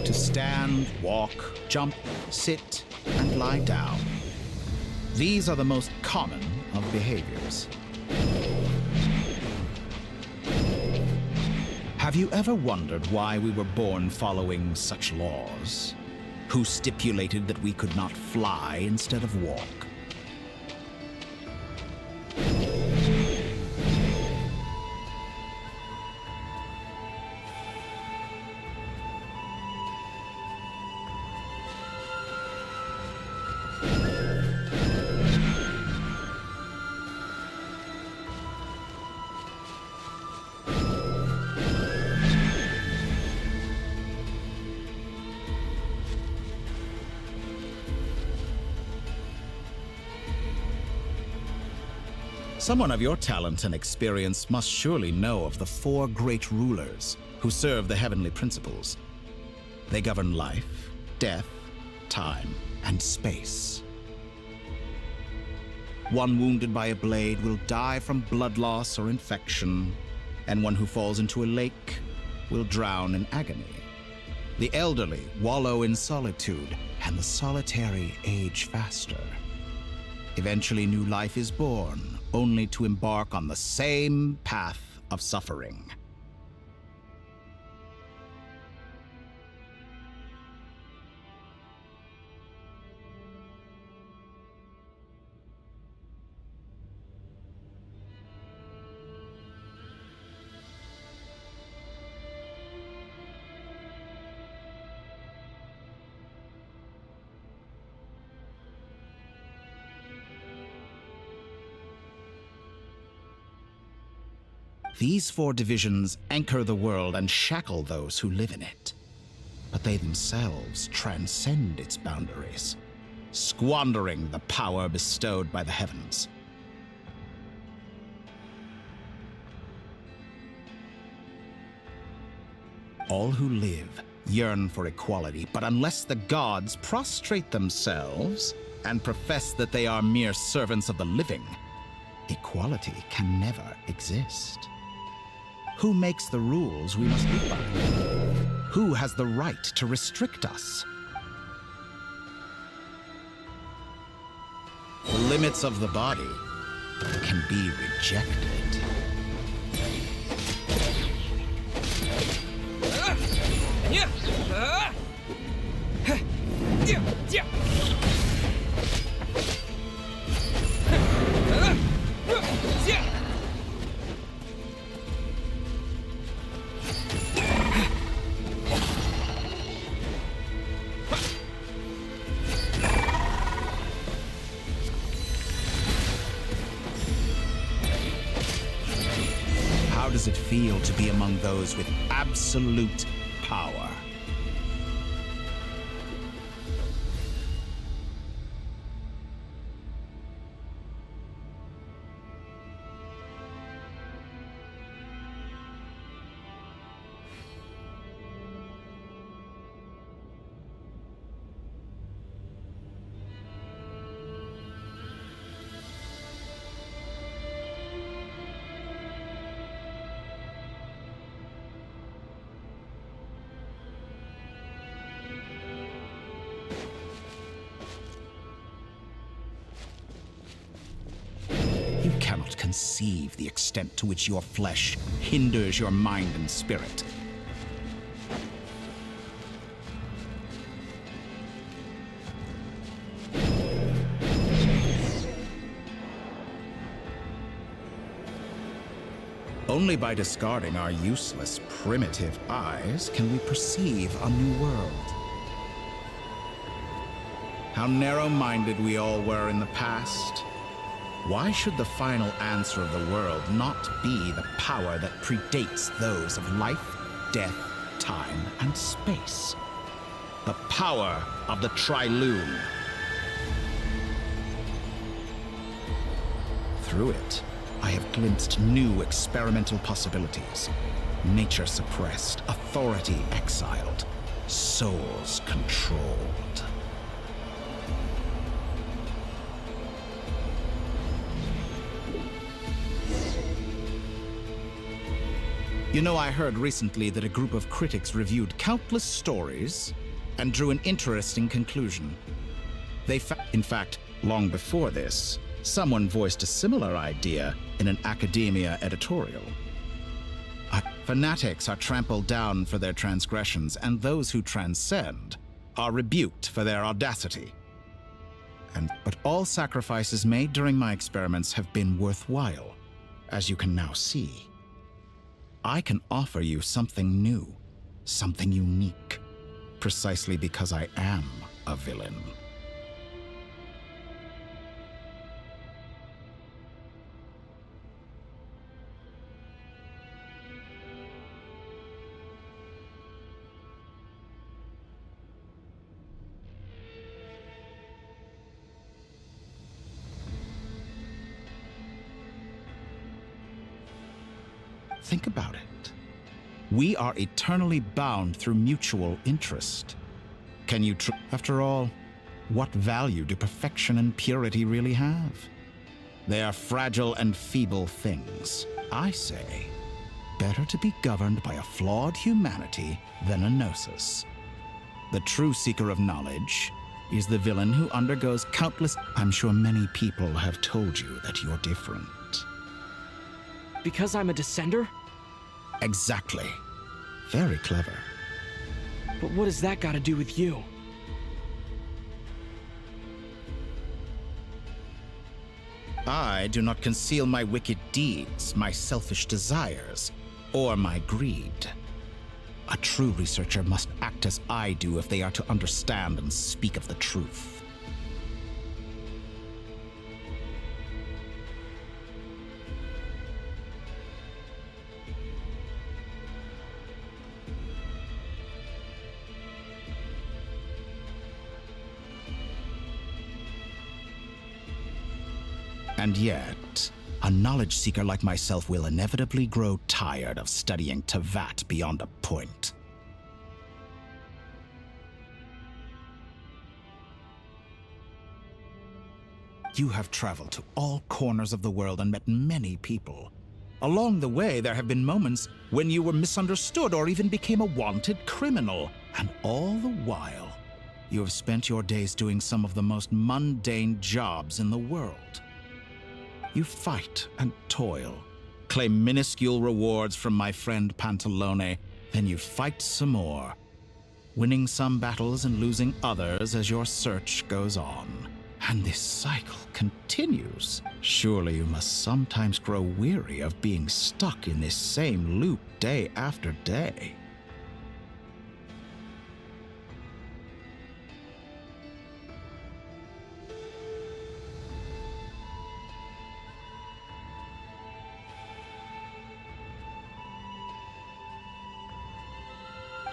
To stand, walk, jump, sit, and lie down. These are the most common of behaviors. Have you ever wondered why we were born following such laws? Who stipulated that we could not fly instead of walk? Someone of your talent and experience must surely know of the 4 great rulers who serve the heavenly principles. They govern life, death, time, and space. One wounded by a blade will die from blood loss or infection, and one who falls into a lake will drown in agony. The elderly wallow in solitude, and the solitary age faster. Eventually, new life is born, only to embark on the same path of suffering. These 4 divisions anchor the world and shackle those who live in it. But they themselves transcend its boundaries, squandering the power bestowed by the heavens. All who live yearn for equality, but unless the gods prostrate themselves and profess that they are mere servants of the living, equality can never exist. Who makes the rules we must live by? Who has the right to restrict us? The limits of the body can be rejected. How does it feel to be among those with absolute power? You cannot conceive the extent to which your flesh hinders your mind and spirit. Only by discarding our useless, primitive eyes can we perceive a new world. How narrow-minded we all were in the past. Why should the final answer of the world not be the power that predates those of life, death, time, and space? The power of the Triloon. Through it, I have glimpsed new experimental possibilities. Nature suppressed, authority exiled, souls controlled. You know, I heard recently that a group of critics reviewed countless stories and drew an interesting conclusion. In fact, long before this, someone voiced a similar idea in an academia editorial. Fanatics are trampled down for their transgressions, and those who transcend are rebuked for their audacity. But all sacrifices made during my experiments have been worthwhile, as you can now see. I can offer you something new, something unique, precisely because I am a villain. Think about it. We are eternally bound through mutual interest. Can you after all, what value do perfection and purity really have? They are fragile and feeble things. I say, better to be governed by a flawed humanity than a gnosis. The true seeker of knowledge is the villain who undergoes countless... I'm sure many people have told you that you're different. Because I'm a descender? Exactly. Very clever. But what has that got to do with you? I do not conceal my wicked deeds, my selfish desires, or my greed. A true researcher must act as I do if they are to understand and speak of the truth. And yet, a knowledge seeker like myself will inevitably grow tired of studying Tevat beyond a point. You have traveled to all corners of the world and met many people. Along the way, there have been moments when you were misunderstood or even became a wanted criminal. And all the while, you have spent your days doing some of the most mundane jobs in the world. You fight and toil, claim minuscule rewards from my friend Pantalone, then you fight some more, winning some battles and losing others as your search goes on. And this cycle continues. Surely you must sometimes grow weary of being stuck in this same loop day after day.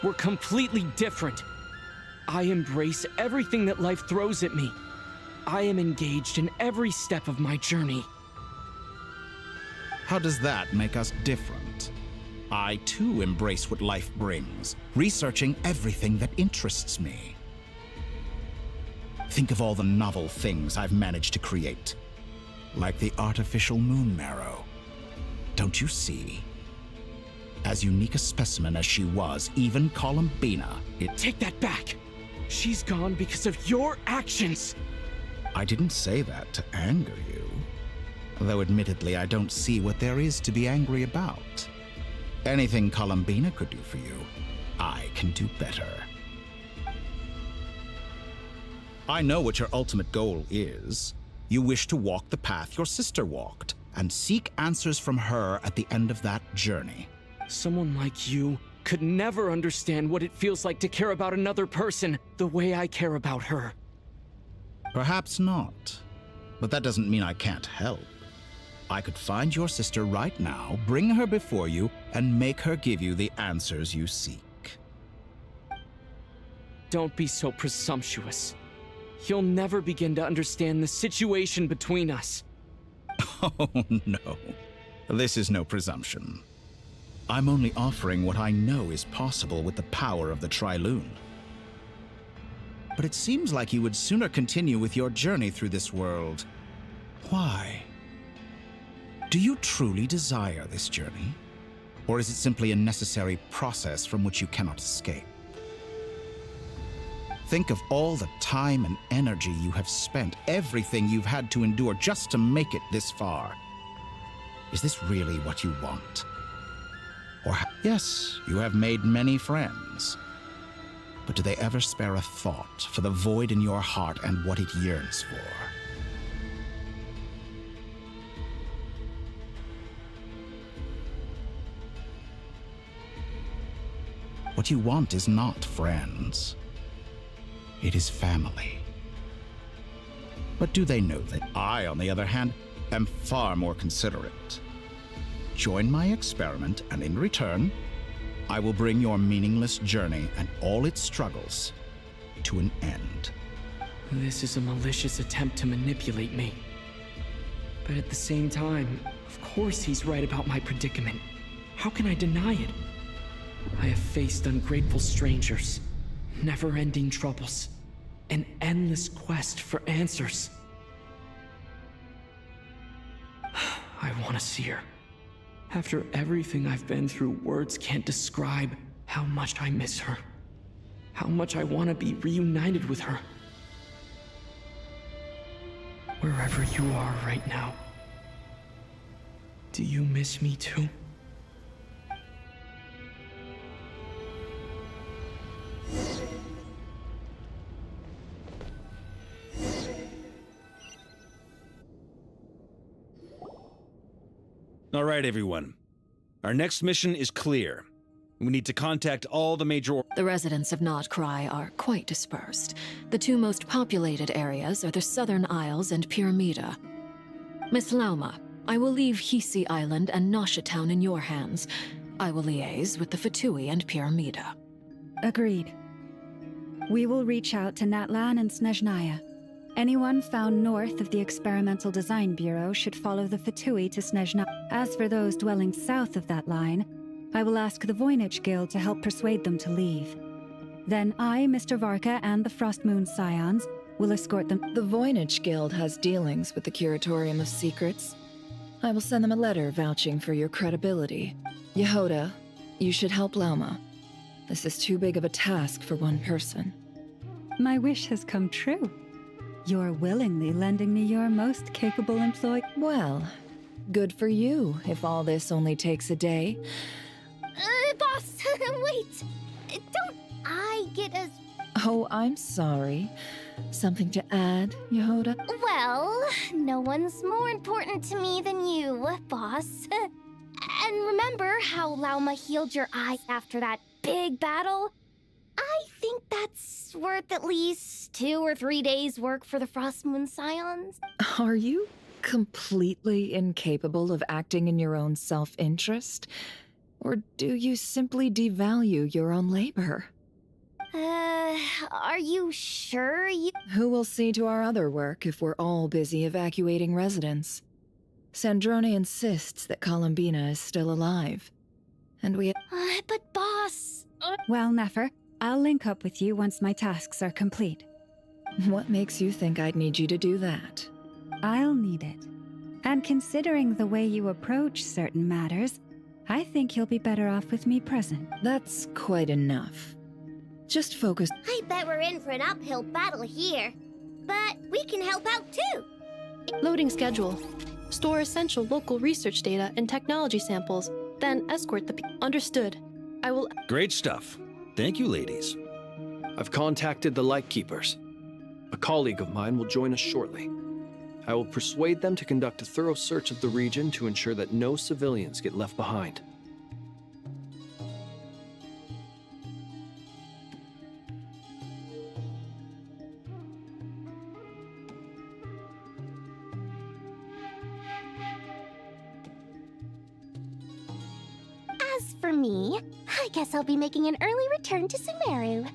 We're completely different. I embrace everything that life throws at me. I am engaged in every step of my journey. How does that make us different? I too embrace what life brings, researching everything that interests me. Think of all the novel things I've managed to create, like the artificial moon marrow. Don't you see? As unique a specimen as she was, even Columbina, Take that back! She's gone because of your actions! I didn't say that to anger you. Though admittedly, I don't see what there is to be angry about. Anything Columbina could do for you, I can do better. I know what your ultimate goal is. You wish to walk the path your sister walked, and seek answers from her at the end of that journey. Someone like you could never understand what it feels like to care about another person the way I care about her. Perhaps not, but that doesn't mean I can't help. I could find your sister right now, bring her before you, and make her give you the answers you seek. Don't be so presumptuous. You'll never begin to understand the situation between us. Oh, no. This is no presumption. I'm only offering what I know is possible with the power of the Trilune. But it seems like you would sooner continue with your journey through this world. Why? Do you truly desire this journey? Or is it simply a necessary process from which you cannot escape? Think of all the time and energy you have spent, everything you've had to endure just to make it this far. Is this really what you want? Or yes, you have made many friends. But do they ever spare a thought for the void in your heart and what it yearns for? What you want is not friends. It is family. But do they know that I, on the other hand, am far more considerate? Join my experiment, and in return, I will bring your meaningless journey and all its struggles to an end. This is a malicious attempt to manipulate me. But at the same time, of course he's right about my predicament. How can I deny it? I have faced ungrateful strangers, never-ending troubles, an endless quest for answers. I want to see her. After everything I've been through, words can't describe how much I miss her. How much I want to be reunited with her. Wherever you are right now, do you miss me too? All right, everyone. Our next mission is clear. We need to contact all the major... The residents of Nodcry are quite dispersed. The two most populated areas are the Southern Isles and Pyramida. Miss Lauma, I will leave Hisi Island and Nosha Town in your hands. I will liaise with the Fatui and Pyramida. Agreed. We will reach out to Natlan and Snezhnaya. Anyone found north of the Experimental Design Bureau should follow the Fatui to Snezhnaya. As for those dwelling south of that line, I will ask the Voynich Guild to help persuade them to leave. Then I, Mr. Varka, and the Frostmoon Scions will escort them. The Voynich Guild has dealings with the Curatorium of Secrets. I will send them a letter vouching for your credibility. Yehoda, you should help Lauma. This is too big of a task for one person. My wish has come true. You're willingly lending me your most capable employee. Well, good for you, if all this only takes a day. Boss, wait! Don't I get as... Oh, I'm sorry. Something to add, Yehoda? Well, no one's more important to me than you, boss. And remember how Lauma healed your eyes after that big battle? I think that's worth at least 2 or 3 days' work for the Frostmoon Scions. Are you completely incapable of acting in your own self-interest? Or do you simply devalue your own labor? Are you sure you... Who will see to our other work if we're all busy evacuating residents? Sandrone insists that Columbina is still alive. And we... but boss... Well, Nefer, I'll link up with you once my tasks are complete. What makes you think I'd need you to do that? I'll need it. And considering the way you approach certain matters, I think you'll be better off with me present. That's quite enough. Just focus. I bet we're in for an uphill battle here. But we can help out too. Loading schedule. Store essential local research data and technology samples, then escort the Understood. I will... Great stuff. Thank you, ladies. I've contacted the Lightkeepers. A colleague of mine will join us shortly. I will persuade them to conduct a thorough search of the region to ensure that no civilians get left behind. As for me, I guess I'll be making an early return to Sumeru.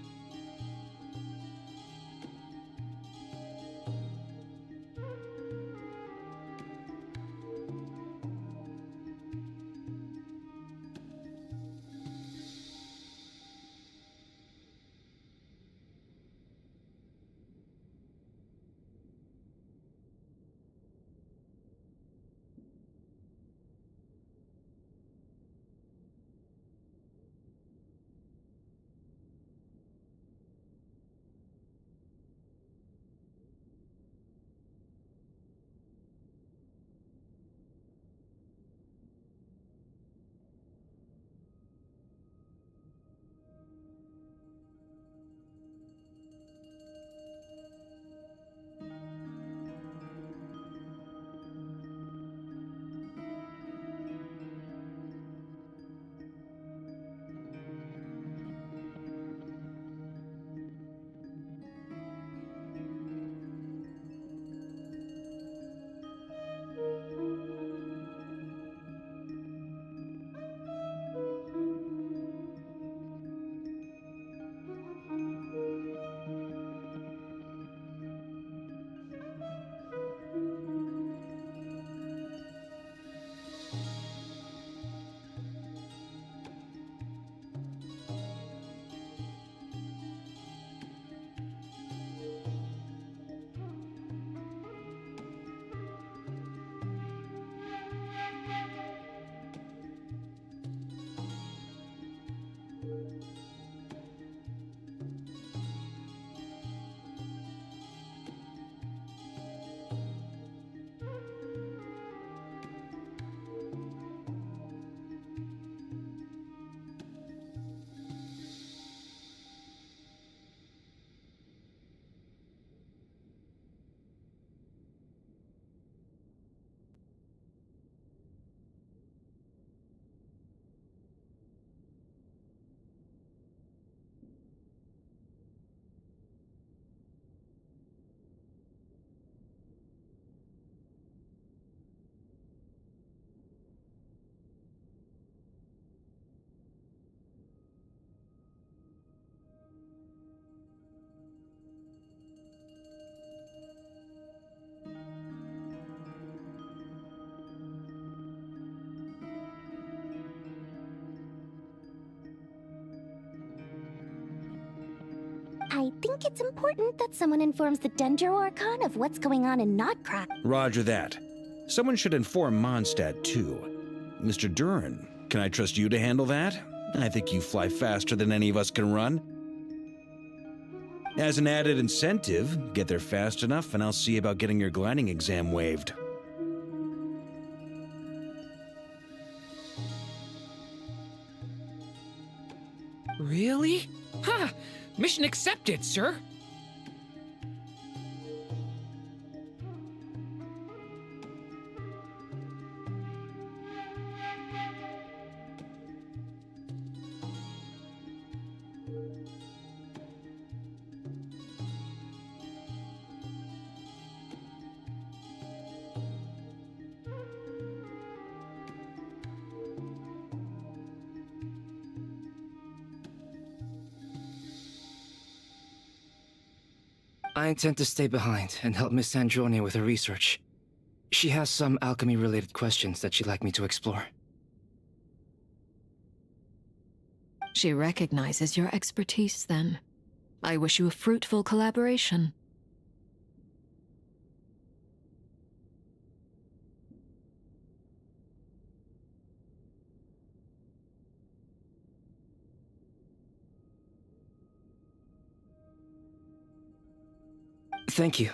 I think it's important that someone informs the Dendro Archon of what's going on in Notcry. Roger that. Someone should inform Mondstadt, too. Mr. Duran, can I trust you to handle that? I think you fly faster than any of us can run. As an added incentive, get there fast enough and I'll see about getting your gliding exam waived. Really? Ha! Mission accepted, sir! I intend to stay behind and help Miss Sandrone with her research. She has some alchemy-related questions that she'd like me to explore. She recognizes your expertise, then. I wish you a fruitful collaboration. Thank you.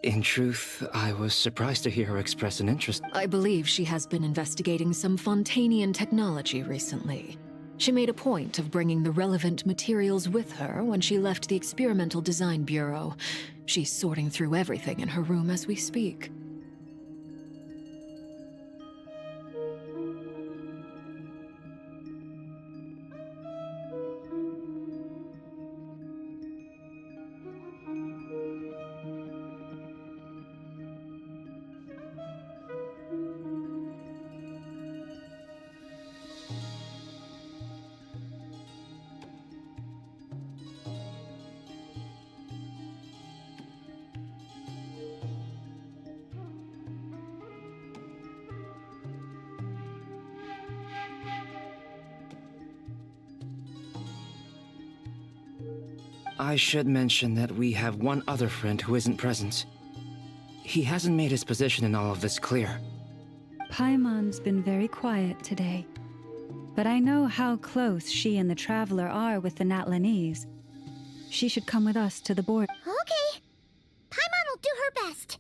In truth, I was surprised to hear her express an interest. I believe she has been investigating some Fontanian technology recently. She made a point of bringing the relevant materials with her when she left the Experimental Design Bureau. She's sorting through everything in her room as we speak. I should mention that we have one other friend who isn't present. He hasn't made his position in all of this clear. Paimon's been very quiet today, but I know how close she and the Traveler are with the Natlanese. She should come with us to the board. Okay. Paimon will do her best.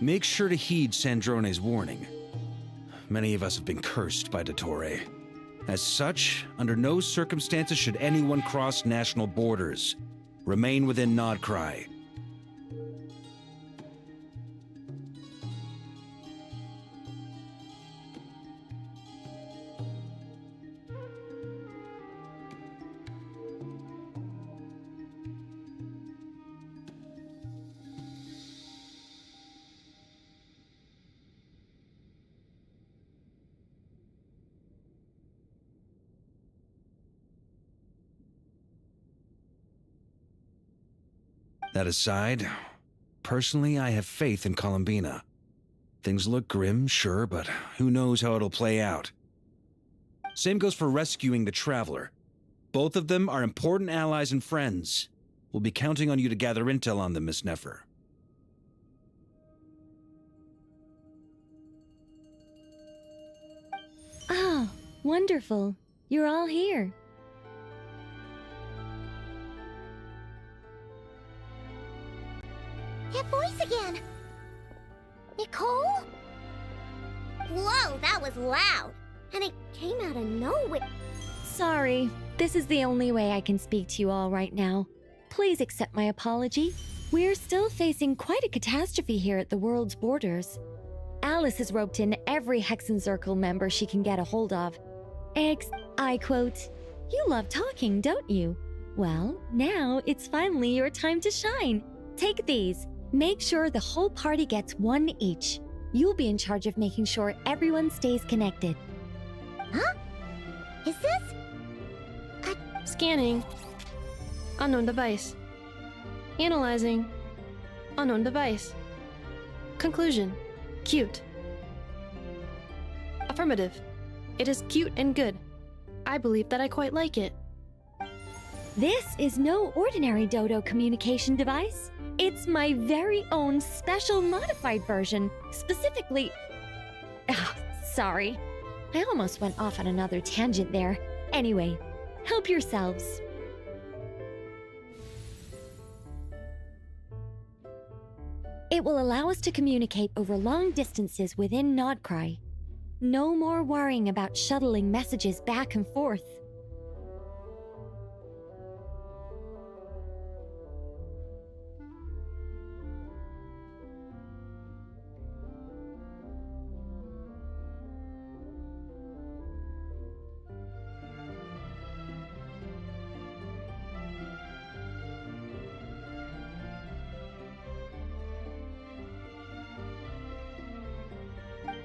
Make sure to heed Sandrone's warning. Many of us have been cursed by Dottore. As such, under no circumstances should anyone cross national borders. Remain within Nodcry. That aside, personally, I have faith in Columbina. Things look grim, sure, but who knows how it'll play out. Same goes for rescuing the Traveler. Both of them are important allies and friends. We'll be counting on you to gather intel on them, Miss Nefer. Oh, wonderful. You're all here. That voice again! Nicole? Whoa, that was loud! And it came out of nowhere. Sorry, this is the only way I can speak to you all right now. Please accept my apology. We're still facing quite a catastrophe here at the world's borders. Alice has roped in every Hexen Circle member she can get a hold of. I quote, "You love talking, don't you? Well, now it's finally your time to shine. Take these. Make sure the whole party gets one each. You'll be in charge of making sure everyone stays connected." Huh? Is this? Scanning. Unknown device. Analyzing. Unknown device. Conclusion. Cute. Affirmative. It is cute and good. I believe that I quite like it. This is no ordinary Dodo communication device. It's my very own special modified version, specifically... sorry. I almost went off on another tangent there. Anyway, help yourselves. It will allow us to communicate over long distances within Nodcry. No more worrying about shuttling messages back and forth.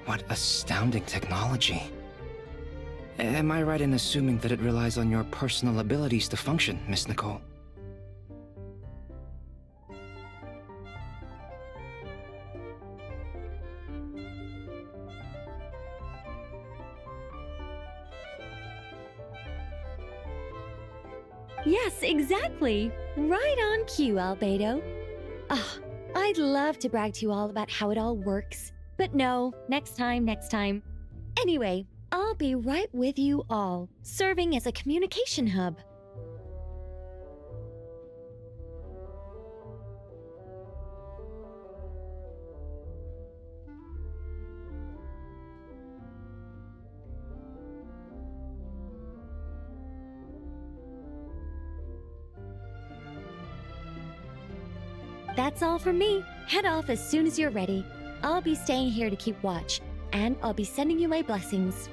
What astounding technology. Am I right in assuming that it relies on your personal abilities to function, Miss Nicole? Yes, exactly. Right on cue, Albedo. I'd love to brag to you all about how it all works. But no, next time. Anyway, I'll be right with you all, serving as a communication hub. That's all from me. Head off as soon as you're ready. I'll be staying here to keep watch, and I'll be sending you my blessings.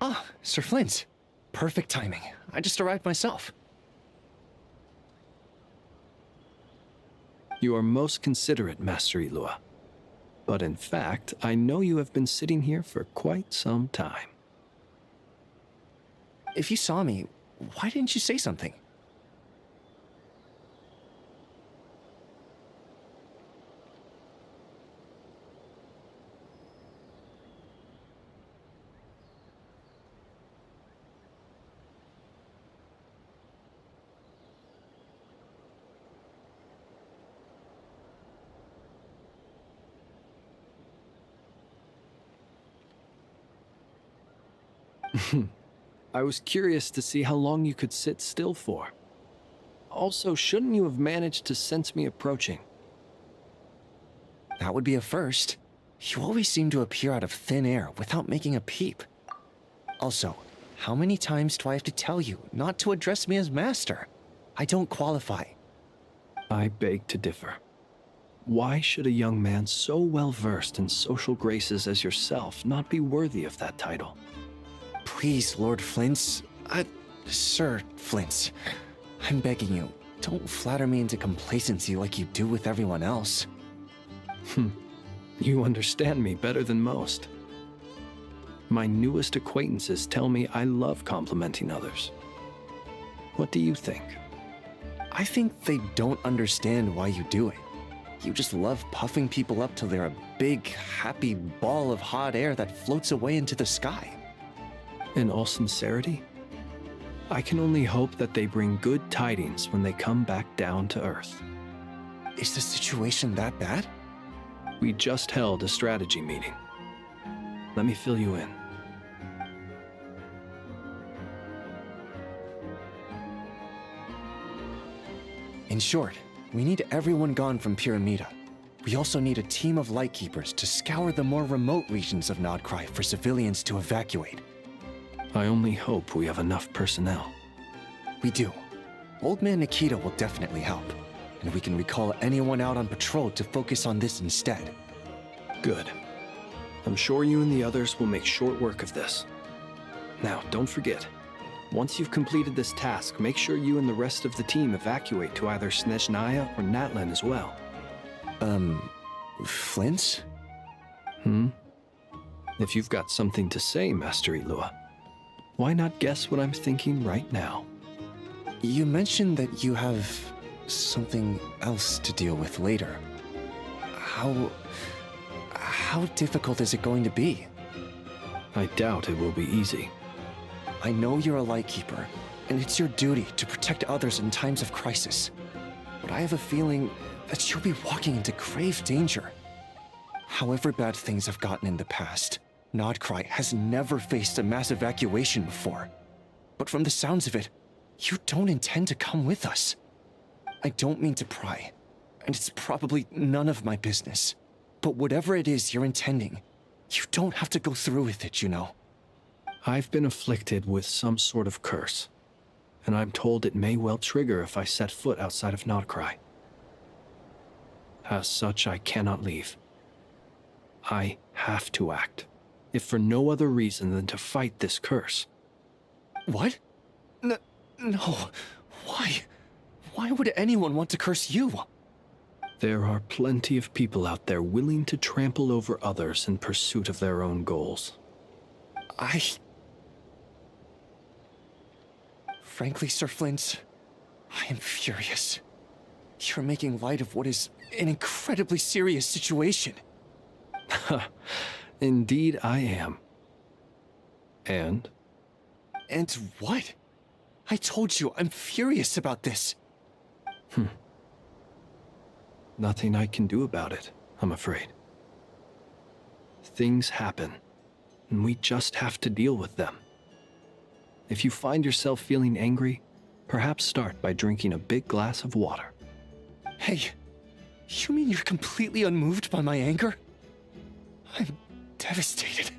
Ah, Sir Flint. Perfect timing. I just arrived myself. You are most considerate, Master Ilua. But in fact, I know you have been sitting here for quite some time. If you saw me, why didn't you say something? I was curious to see how long you could sit still for. Also, shouldn't you have managed to sense me approaching? That would be a first. You always seem to appear out of thin air without making a peep. Also, how many times do I have to tell you not to address me as master? I don't qualify. I beg to differ. Why should a young man so well versed in social graces as yourself not be worthy of that title? Please, Lord Flint's... Sir Flint's. I'm begging you, don't flatter me into complacency like you do with everyone else. You understand me better than most. My newest acquaintances tell me I love complimenting others. What do you think? I think they don't understand why you do it. You just love puffing people up till they're a big, happy ball of hot air that floats away into the sky. In all sincerity, I can only hope that they bring good tidings when they come back down to Earth. Is the situation that bad? We just held a strategy meeting. Let me fill you in. In short, we need everyone gone from Pyramida. We also need a team of Lightkeepers to scour the more remote regions of Nodcry for civilians to evacuate. I only hope we have enough personnel. We do. Old Man Nikita will definitely help, and we can recall anyone out on patrol to focus on this instead. Good. I'm sure you and the others will make short work of this. Now, don't forget, once you've completed this task, make sure you and the rest of the team evacuate to either Snezhnaya or Natlan as well. Flint? If you've got something to say, Master Ilua, why not guess what I'm thinking right now? You mentioned that you have something else to deal with later. How difficult is it going to be? I doubt it will be easy. I know you're a Lightkeeper, and it's your duty to protect others in times of crisis. But I have a feeling that you'll be walking into grave danger. However bad things have gotten in the past, Nodcry has never faced a mass evacuation before. But from the sounds of it, you don't intend to come with us. I don't mean to pry, and it's probably none of my business. But whatever it is you're intending, you don't have to go through with it, you know. I've been afflicted with some sort of curse, and I'm told it may well trigger if I set foot outside of Nodcry. As such, I cannot leave. I have to act, if for no other reason than to fight this curse. What? No. Why? Why would anyone want to curse you? There are plenty of people out there willing to trample over others in pursuit of their own goals. Frankly, Sir Flint, I am furious. You're making light of what is an incredibly serious situation. Indeed I am. And? And what? I told you, I'm furious about this. Nothing I can do about it, I'm afraid. Things happen, and we just have to deal with them. If you find yourself feeling angry, perhaps start by drinking a big glass of water. Hey, you mean you're completely unmoved by my anger? I'm devastated.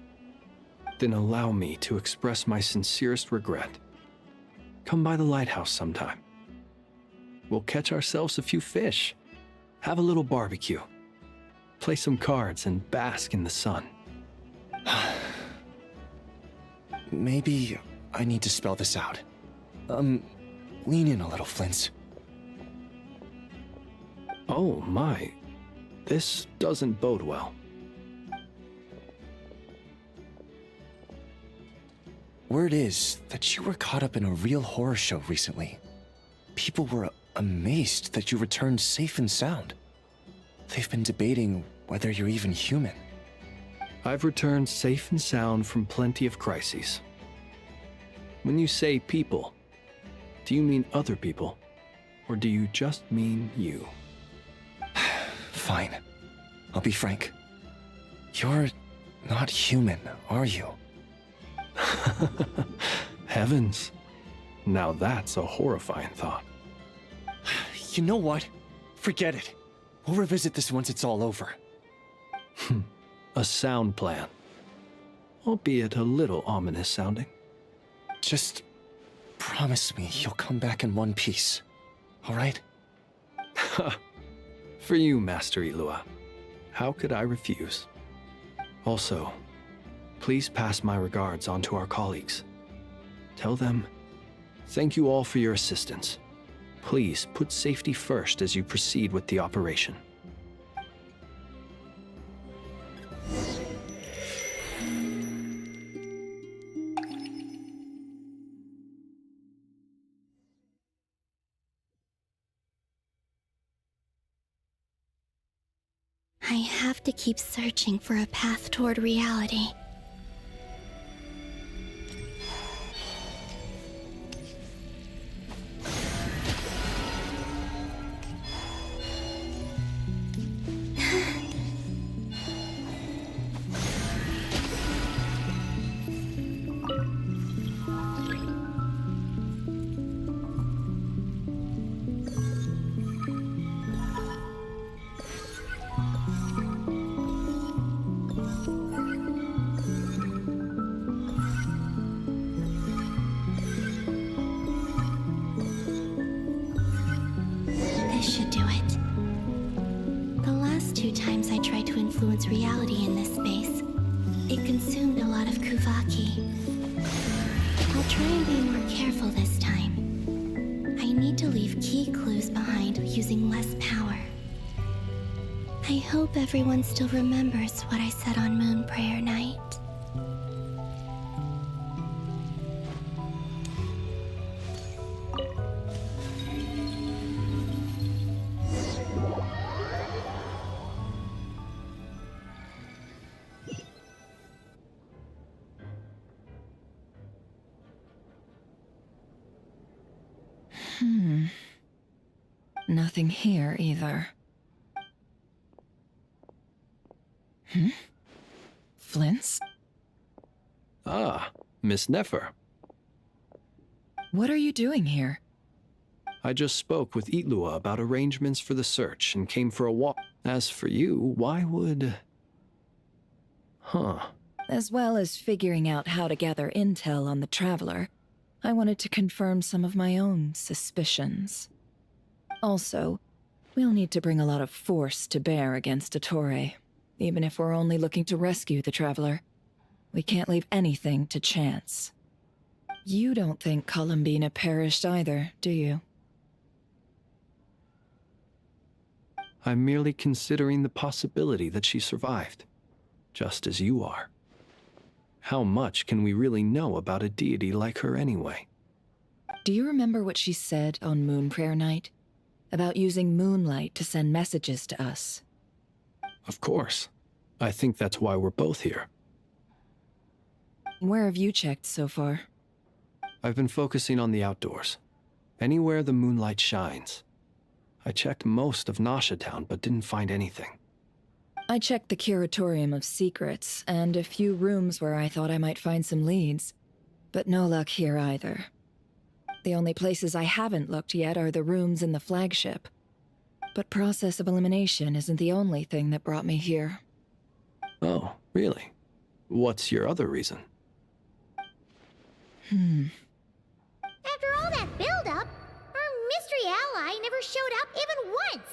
Then allow me to express my sincerest regret. Come by the lighthouse sometime. We'll catch ourselves a few fish, have a little barbecue, play some cards, and bask in the sun. maybe I need to spell this out. Lean in a little, Flint's. Oh my. This doesn't bode well. Word is that you were caught up in a real horror show recently. People were amazed that you returned safe and sound. They've been debating whether you're even human. I've returned safe and sound from plenty of crises. When you say people, do you mean other people? Or do you just mean you? Fine. I'll be frank. You're not human, are you? Heavens. Now that's a horrifying thought. You know what? Forget it. We'll revisit this once it's all over. A sound plan. Albeit a little ominous sounding. Just promise me you'll come back in one piece, all right? For you, Master Ilua. How could I refuse? Also, please pass my regards on to our colleagues. Tell them, thank you all for your assistance. Please put safety first as you proceed with the operation. I have to keep searching for a path toward reality. Reality in this space. It consumed a lot of Kuvaki. I'll try and be more careful this time. I need to leave key clues behind using less power. I hope everyone still remembers what I said on Moon Prayer Night. Nothing here either. Flint's? Ah, Miss Nefer. What are you doing here? I just spoke with Itlua about arrangements for the search and came for a walk. As for you, why would... As well as figuring out how to gather intel on the Traveler, I wanted to confirm some of my own suspicions. Also, we'll need to bring a lot of force to bear against Ettore, even if we're only looking to rescue the Traveler. We can't leave anything to chance. You don't think Columbina perished either, do you? I'm merely considering the possibility that she survived, just as you are. How much can we really know about a deity like her anyway? Do you remember what she said on Moon Prayer Night? About using moonlight to send messages to us? Of course. I think that's why we're both here. Where have you checked so far? I've been focusing on the outdoors. Anywhere the moonlight shines. I checked most of Nasha Town, but didn't find anything. I checked the Curatorium of Secrets, and a few rooms where I thought I might find some leads. But no luck here either. The only places I haven't looked yet are the rooms in the flagship. But process of elimination isn't the only thing that brought me here. Oh, really? What's your other reason? After all that build-up, our mystery ally never showed up even once!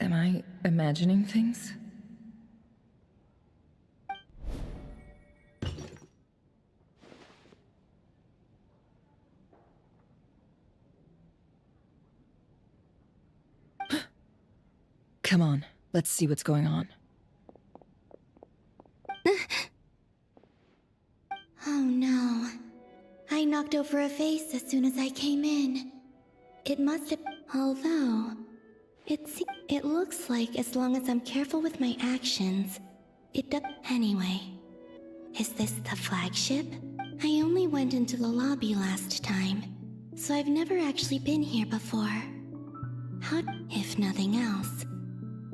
Am I imagining things? Come on, let's see what's going on. Oh no. I knocked over a vase as soon as I came in. It must have... Although... It looks like as long as I'm careful with my actions, it does... Anyway, is this the flagship? I only went into the lobby last time, so I've never actually been here before. How... If nothing else,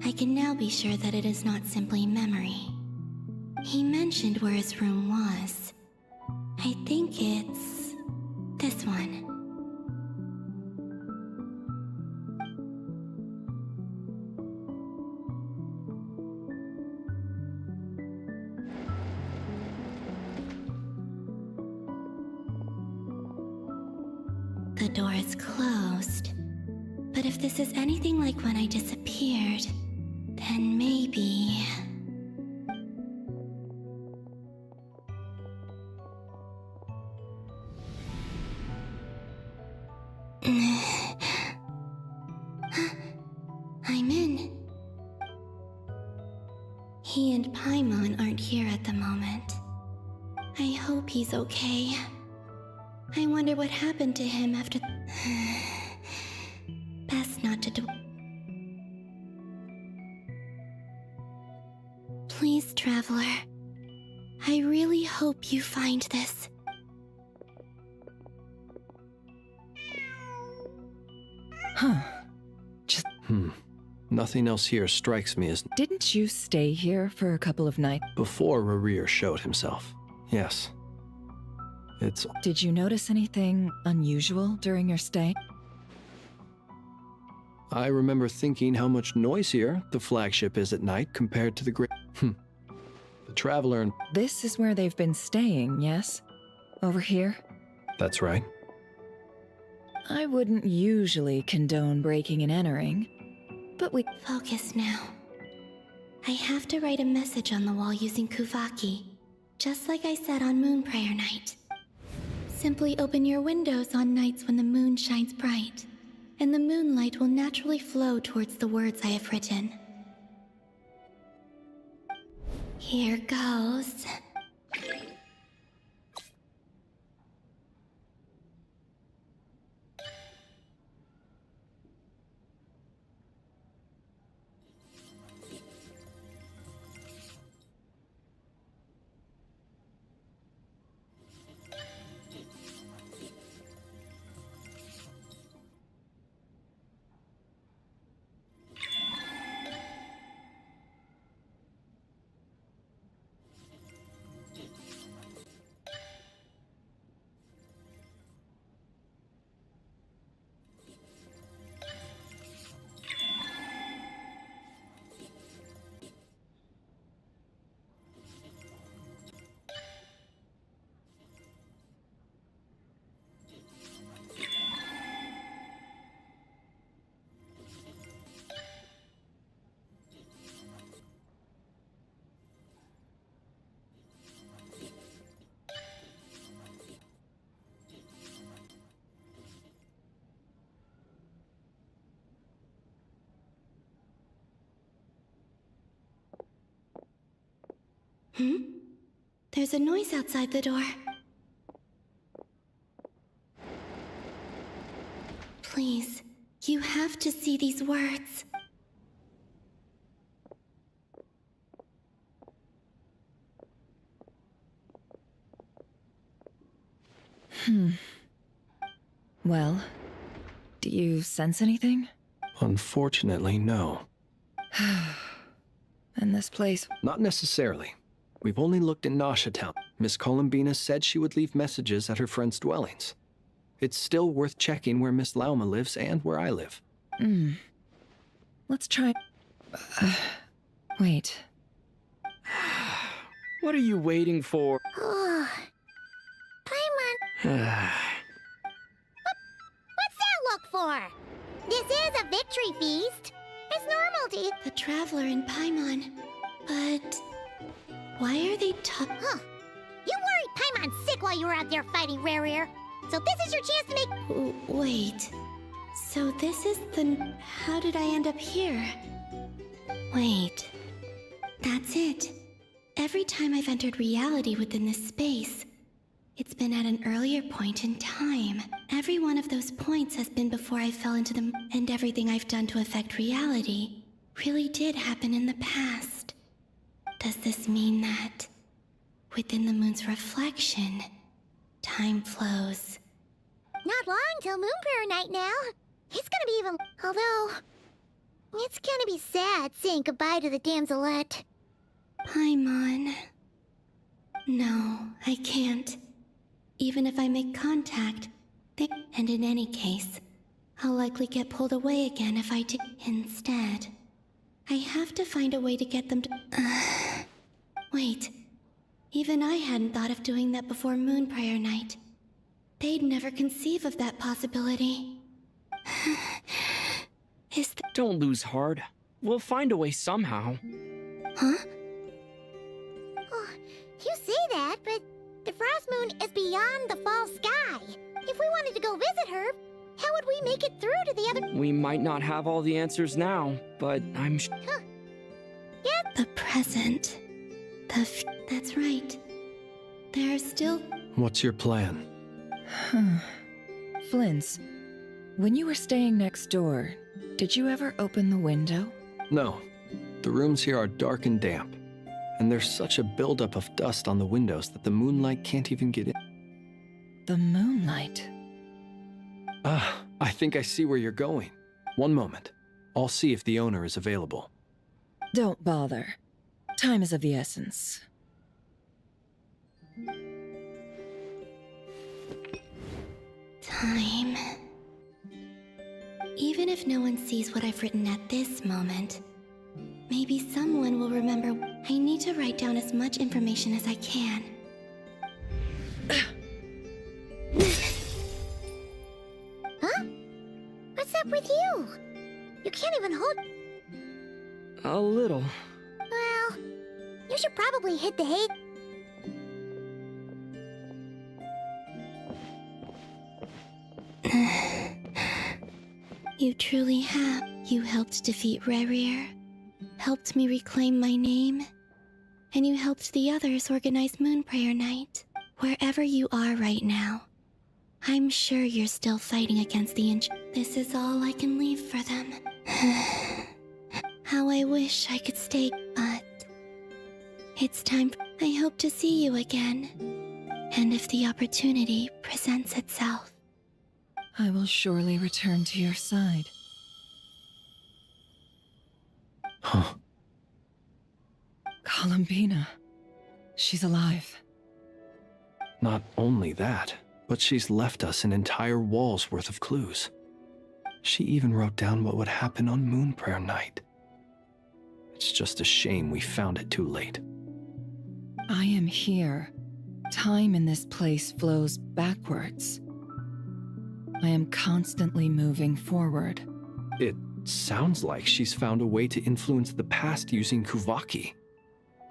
I can now be sure that it is not simply memory. He mentioned where his room was. I think it's... this one. The door is closed. But if this is anything like when I disappeared, then maybe... I'm in. He and Paimon aren't here at the moment. I hope he's okay. I wonder what happened to him after... Best not to do... Please, Traveler. I really hope you find this. Huh. Nothing else here strikes me as... Didn't you stay here for a couple of nights? Before Rarir showed himself. Yes. It's... Did you notice anything unusual during your stay? I remember thinking how much noisier the flagship is at night compared to the great... The Traveler and... This is where they've been staying, yes? Over here? That's right. I wouldn't usually condone breaking and entering, but we... Focus now. I have to write a message on the wall using Kuvaki, just like I said on Moon Prayer Night. Simply open your windows on nights when the moon shines bright, and the moonlight will naturally flow towards the words I have written. Here goes. There's a noise outside the door. Please, you have to see these words. Well, do you sense anything? Unfortunately, no. And this place... Not necessarily. We've only looked in Nasha Town. Miss Columbina said she would leave messages at her friends' dwellings. It's still worth checking where Miss Lauma lives and where I live. Let's try... wait. What are you waiting for? Oh. Paimon. What's that look for? This is a victory feast. It's normal royalty. The Traveler and Paimon. But why are they Huh. You worried Paimon sick while you were out there fighting Rare. So this is your chance to make... Wait. So this is the... How did I end up here? Wait. That's it. Every time I've entered reality within this space, it's been at an earlier point in time. Every one of those points has been before I fell into them, and everything I've done to affect reality really did happen in the past. Does this mean that within the moon's reflection, time flows? Not long till Moonprayer Night now. It's gonna be even... Although... It's gonna be sad saying goodbye to the damselette. Paimon. No, I can't. Even if I make contact, and in any case, I'll likely get pulled away again if I do. Instead, I have to find a way to get them to... Wait. Even I hadn't thought of doing that before Moonprayer Night. They'd never conceive of that possibility. Don't lose heart. We'll find a way somehow. Huh? Oh, you say that, but the Frost Moon is beyond the fall sky. If we wanted to go visit her, how would we make it through to the other... We might not have all the answers now, but I'm Huh. Yeah. The present. That's right. There are still... What's your plan? Flint's, when you were staying next door, did you ever open the window? No. The rooms here are dark and damp, and there's such a buildup of dust on the windows that the moonlight can't even get in. The moonlight? I think I see where you're going. One moment. I'll see if the owner is available. Don't bother. Time is of the essence. Time. Even if no one sees what I've written at this moment, maybe someone will remember. I need to write down as much information as I can. Huh? What's up with you? You can't even hold... a little. Well, you should probably hit the hay... You truly have. You helped defeat Rerir, helped me reclaim my name, and you helped the others organize Moonprayer Night. Wherever you are right now, I'm sure you're still fighting against the This is all I can leave for them. How I wish I could stay, but... It's time. I hope to see you again. And if the opportunity presents itself. I will surely return to your side. Huh. Columbina. She's alive. Not only that, but she's left us an entire wall's worth of clues. She even wrote down what would happen on Moonprayer Night. It's just a shame we found it too late. I am here. Time in this place flows backwards. I am constantly moving forward. It sounds like she's found a way to influence the past using Kuvaki.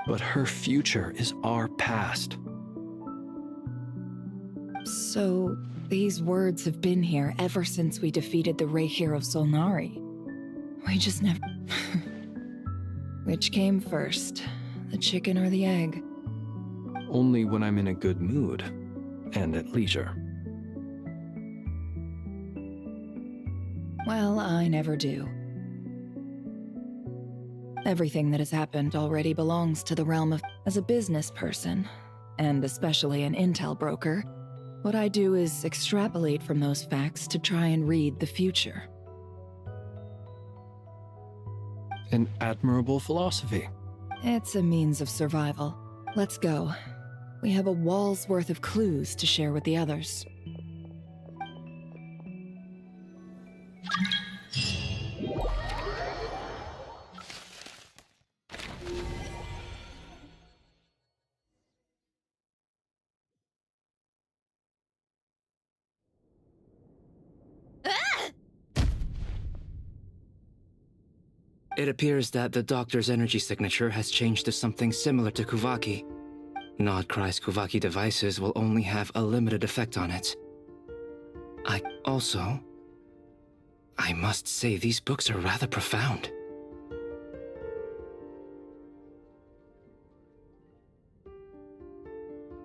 But her future is our past. So, these words have been here ever since we defeated the Reikir of Solnari. We just never... Which came first, the chicken or the egg? Only when I'm in a good mood, and at leisure. Well, I never do. Everything that has happened already belongs to the realm of... As a business person, and especially an intel broker, what I do is extrapolate from those facts to try and read the future. An admirable philosophy. It's a means of survival. Let's go. We have a wall's worth of clues to share with the others. It appears that the doctor's energy signature has changed to something similar to Kuvaki. Nodcry's Kuvaki devices will only have a limited effect on it. I must say these books are rather profound.